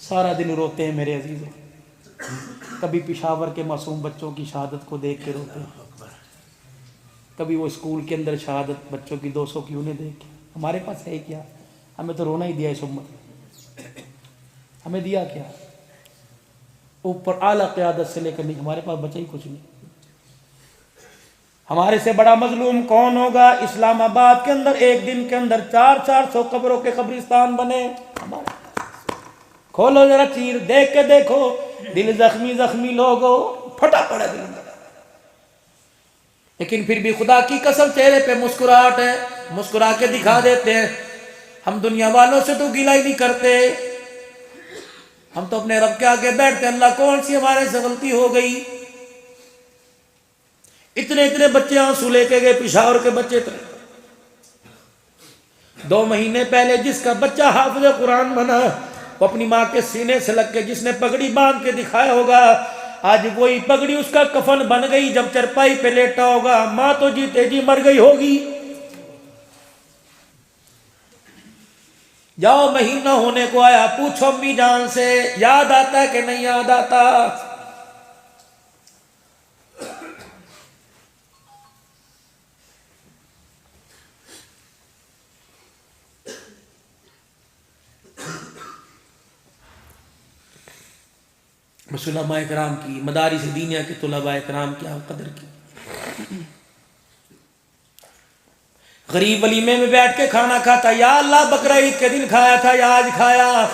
سارا دن روتے ہیں میرے عزیزوں, کبھی پشاور کے معصوم بچوں کی شہادت کو دیکھ کے روتے ہیں, کبھی وہ اسکول کے اندر شہادت بچوں کی 200 کی انہیں دیکھ کے. ہمارے پاس ہے کیا؟ ہمیں تو رونا ہی دیا اس امت, ہمیں دیا کیا؟ اوپر اعلیٰ قیادت سے لے کر نہیں, ہمارے پاس بچا ہی کچھ نہیں. ہمارے سے بڑا مظلوم کون ہوگا؟ اسلام آباد کے اندر ایک دن کے اندر 400 قبروں کے قبرستان بنے. کھولو ذرا چیر, دیکھ کے دیکھو, دل زخمی زخمی لوگوں, پھٹا پڑا دل. لیکن پھر بھی خدا کی قسم چہرے پہ مسکراہٹ ہے, مسکرا کے دکھا دیتے ہیں. ہم دنیا والوں سے تو گلہ ہی نہیں کرتے, ہم تو اپنے رب کے آگے بیٹھتے, اللہ کون سی ہمارے سے غلطی ہو گئی. اتنے بچے آنسو لے کے گئے, پشاور کے بچے تھے. 2 مہینے پہلے جس کا بچہ حافظ قرآن بنا, وہ اپنی ماں کے سینے سے لگ کے, جس نے پگڑی باندھ کے دکھایا ہوگا, آج وہی پگڑی اس کا کفن بن گئی. جب چرپائی پہ لیٹا ہوگا, ماں تو جیتے جی مر گئی ہوگی. جاؤ مہینہ ہونے کو آیا, پوچھو امی جان سے یاد آتا ہے کہ نہیں یاد آتا. علماء کرام کی, مدارس دینیہ کے طلباء کرام کی قدر کی. غریب ولیمے میں بیٹھ کے کھانا کھاتا, یا اللہ بقرعید کے دن کھایا تھا یا آج کھایا.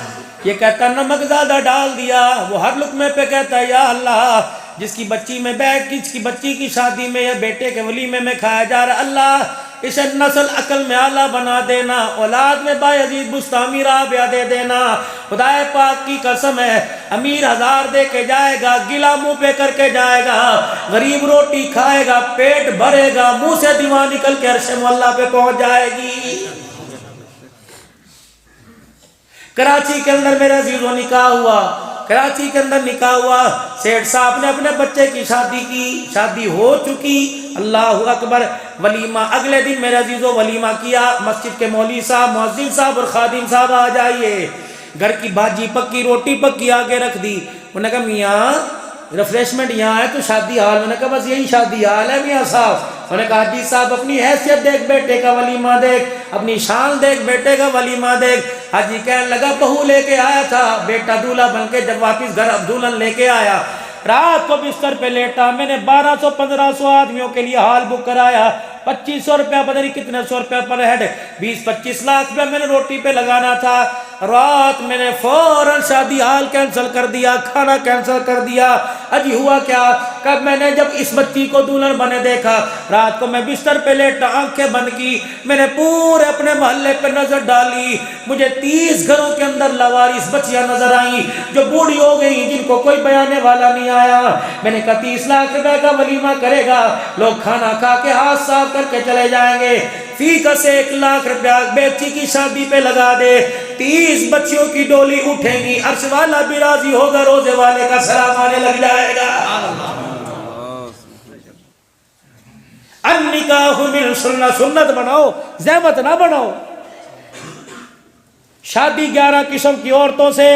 یہ کہتا نمک زیادہ ڈال دیا. وہ ہر لقمے پہ کہتا یا اللہ جس کی بچی میں بیٹھ, جس کی بچی کی شادی میں یا بیٹے کے ولیمے میں کھایا جا رہا, اللہ اسے نسل عقل میں اعلیٰ بنا دینا, اولاد میں بایزید بستامی رابعہ دے دینا. خدا پاک کی قسم ہے, امیر 1000 دے کے جائے گا, گلا منہ پہ کر کے جائے گا, غریب روٹی کھائے گا, پیٹ بھرے گا, منہ سے دیوار نکل کے عرش مولا پہ پہنچ جائے گی. کراچی کے اندر میرے عزیزوں نکاح ہوا, کراچی کے اندر نکاح ہوا. سیٹھ صاحب نے اپنے بچے کی شادی کی, شادی ہو چکی, اللہ اکبر. ولیمہ اگلے دن میرے عزیزوں ولیمہ کیا. مسجد کے مولوی صاحب, مؤذن صاحب اور خادم صاحب آ جائیے. گھر کی بھاجی پکی, روٹی پکی آگے رکھ دی. انہوں نے کہا میاں ریفریشمنٹ یہاں ہے تو شادی حال. میں نے کہا بس یہی شادی حال ہے میاں صاحب. انہوں نے کہا حاجی صاحب اپنی حیثیت دیکھ, بیٹے کا ولیمہ دیکھ, اپنی شان دیکھ, بیٹے کا ولیمہ دیکھ. حاجی کہنے لگا بہو لے کے آیا تھا, بیٹا دولہا بن کے جب واپس گھر دلہن لے کے آیا, رات کو بستر پہ لیٹا, میں نے 1200-1500 آدمیوں کے لیے ہال بک کرایا. 2500 روپیہ پتہ نہیں کتنے 100 روپیہ پر ہیڈ, 20-25 لاکھ روپیہ میں نے روٹی پہ لگانا تھا. رات میں نے فوراً شادی حال کینسل کر دیا, کھانا کینسل کر دیا. اجی ہوا کیا, کب میں نے جب اس بچی کو دلہن بنے دیکھا, رات کو میں بستر پہ لیٹا, آنکھیں بند کی, میں نے پورے اپنے محلے پہ نظر ڈالی. مجھے 30 گھروں کے اندر لاوارث بچیاں نظر آئیں جو بوڑھی ہو گئی, جن کو کوئی بیانے والا نہیں آیا. میں نے کہا 30 لاکھ روپے کا ولیمہ کرے گا, لوگ کھانا کھا کے ہاتھ صاف کر کے چلے جائیں گے. فی کا سے 1 لاکھ روپیہ بیٹی کی شادی پہ لگا دے, 30 بچیوں کی ڈولی اٹھیں گی, عرش والا بھی راضی ہوگا, روزے والے کا سلام آنے لگ جائے گا. النکاح من سنت, سنت بناؤ, زحمت نہ بناؤ. شادی 11 قسم کی عورتوں سے,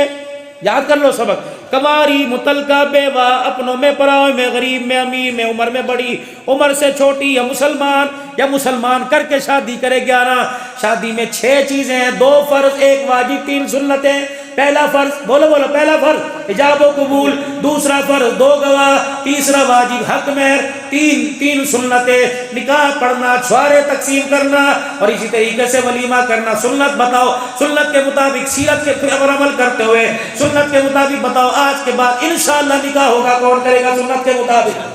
یاد کر لو سبق. کماری, متلقہ, بیوہ, اپنوں میں, پراؤں میں, غریب میں, امیر میں, عمر میں بڑی, عمر سے چھوٹی, یا مسلمان کر کے شادی کرے. 11 شادی میں 6 چیزیں ہیں, 2 فرض 1 واجب 3 سنتیں. پہلا فرض بولو بولو پہلا فرض حجاب و قبول، دوسرا فرض 2 گواہ، تیسرا واجب حق مہر، تین سنتیں، نکاح پڑھنا، چھوارے تقسیم کرنا، اور اسی طریقے سے ولیمہ کرنا۔ سنت بتاؤ، سنت کے مطابق سیرت کے پر عمل کرتے ہوئے سنت کے مطابق بتاؤ آج کے بعد انشاءاللہ نکاح ہوگا کون کرے گا سنت کے مطابق؟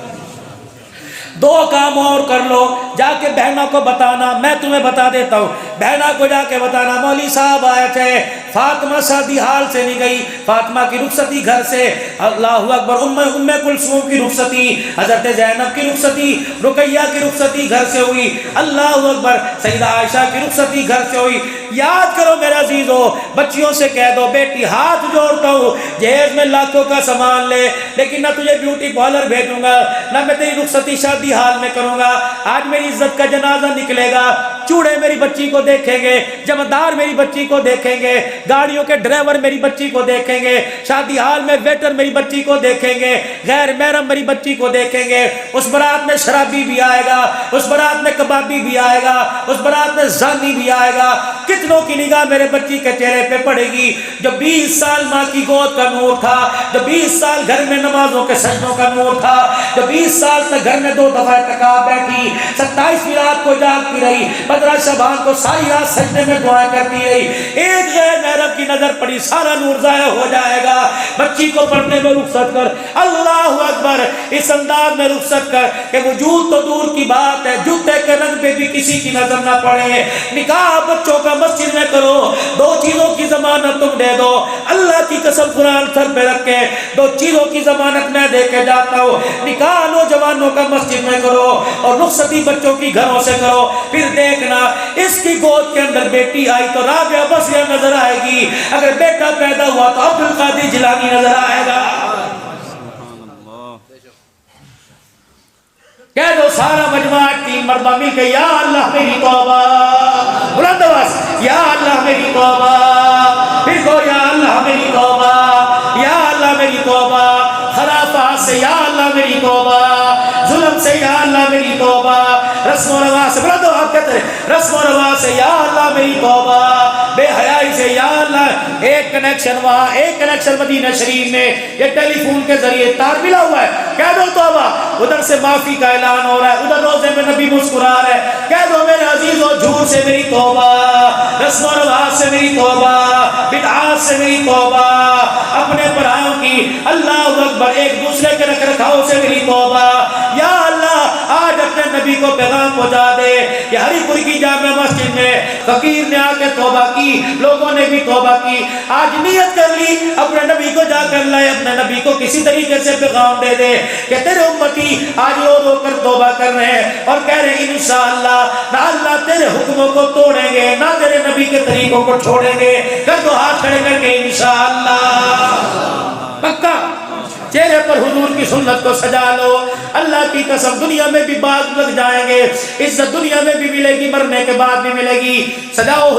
2 کام اور کر لو، جا کے بہنوں کو بتانا، میں تمہیں بتا دیتا ہوں، بہنوں کو جا کے بتانا مولوی صاحب آئے تھے، فاطمہ شادی حال سے نہیں گئی، فاطمہ کی رخصتی گھر سے، اللہ اکبر، ام کلثوم کی رخصتی، حضرت زینب کی رخصتی، رقیہ کی رخصتی گھر سے ہوئی، اللہ اکبر، سیدہ عائشہ کی رخصتی گھر سے ہوئی۔ یاد کرو میرے عزیزو، بچیوں سے کہہ دو بیٹی ہاتھ جوڑتا ہوں جہیز میں لاکھوں کا سامان لے، لیکن نہ تجھے بیوٹی پارلر بھیجوں گا، نہ میں تیری رخصتی شادی حال میں کروں گا۔ آج میری عزت کا جنازہ نکلے گا، چوڑے میری بچی کو دیکھیں گے، جمعدار میری بچی کو دیکھیں گے، گاڑیوں کے ڈرائیور میری بچی کو دیکھیں گے، شادی حال میں ویٹر میری بچی کو دیکھیں گے، غیر محرم میری بچی کو دیکھیں گے۔ اس بارات میں شرابی بھی آئے گا، اس بارات میں کبابی بھی آئے گا، اس بارات میں زانی بھی آئے گا۔ کتنوں کی نگاہ میرے بچی کے چہرے پہ پڑے گی جو 20 سال ماں کی گود کا نور تھا، جو 20 سال گھر میں نمازوں کے سجدوں کا نور تھا، جو 20 سال تک گھر میں 2 دفعہ ٹکا بیٹھی، 27ویں رات کو جاگتی رہی، 15 شعبان کو ساری رات سجدے میں دعائیں کرتی رہی، ایک غیر محرم کی نظر پڑی سارا نور ضائع ہو جائے گا۔ بچی کو پڑھنے میں رخصت کر، اللہ اکبر، اس انداز میں رخصت کر کہ وجود تو دور کی بات ہے جوتے کے رنگ پہ بھی کسی کی نظر نہ پڑے۔ نکاح بچوں کا مسجد میں کرو، 2 چیزوں کی ضمانت تم دے دو، اللہ کی قسم قرآن سر پہ رکھ کے 2 چیزوں کی ضمانت میں دے کے جاتا ہوں، نکاح نوجوانوں کا مسجد میں کرو اور رخصتی بچوں کی گھروں سے کرو، پھر دیکھنا اس کی گود کے اندر بیٹی آئی تو رابعہ بصریہ نظر آئے گی، اگر بیٹا پیدا ہوا تو عبد القادر جیلانی نظر آئے گا۔ کہہ دو سارا مجمع 3 مرتبہ مل کے یا اللہ میری توبہ، بلند آواز یا اللہ میری توبہ، پھر کو یا اللہ میری توبہ، یا اللہ میری توبہ، خرافات سے یا اللہ میری توبہ، ظلم سے یا اللہ میری توبہ، رسم و رواج سے بلند آواز کہتے ہیں، رسم و رواج سے یا اللہ میری توبہ، بے حیائی سے یا اللہ۔ ایک کنیکشن وہاں، ایک کنیکشن مدینہ شریف میں، یہ ٹیلی فون کے ذریعے تار ملا ہوا ہے، کہہ دو توبہ، ادھر سے معافی کا اعلان ہو رہا ہے، ادھر روزے میں نبی مسکرا رہا ہے، کہہ دو میرے عزیزو جھوٹ سے میری توبہ، رسم و رواج سے میری توبہ، بدعات سے میری توبہ، اپنے پرایوں کی اللہ اکبر ایک دوسرے کے رکھ رکھاؤ سے میری توبہ۔ یا اللہ آج اپنے نبی کو پیغام پہنچا دے، یہ ہری پور کی جامع مسجد میں فقیر نے آ کے توبہ کی، لوگوں نے بھی توبہ کی، آج نیت کر لی اپنے نبی کو جا کر لائے، اپنے نبی کو کسی طریقے سے پیغام دے دے کہ تیرے امتی آج رو کر توبہ کر رہے ہیں اور کہہ رہے ہیں انشاءاللہ نہ اللہ تیرے حکموں کو توڑیں گے نہ تیرے نبی کے طریقوں کو چھوڑیں گے، کر دو ہاتھ کھڑے کر کے انشاءاللہ، پکا چہرے پر حضور کی سنت کو سجا لو، اللہ کی قسم دنیا میں بھی باغ لگ جائیں گے، عزت دنیا میں بھی ملے گی، مرنے کے بعد بھی ملے گی، سجاؤ۔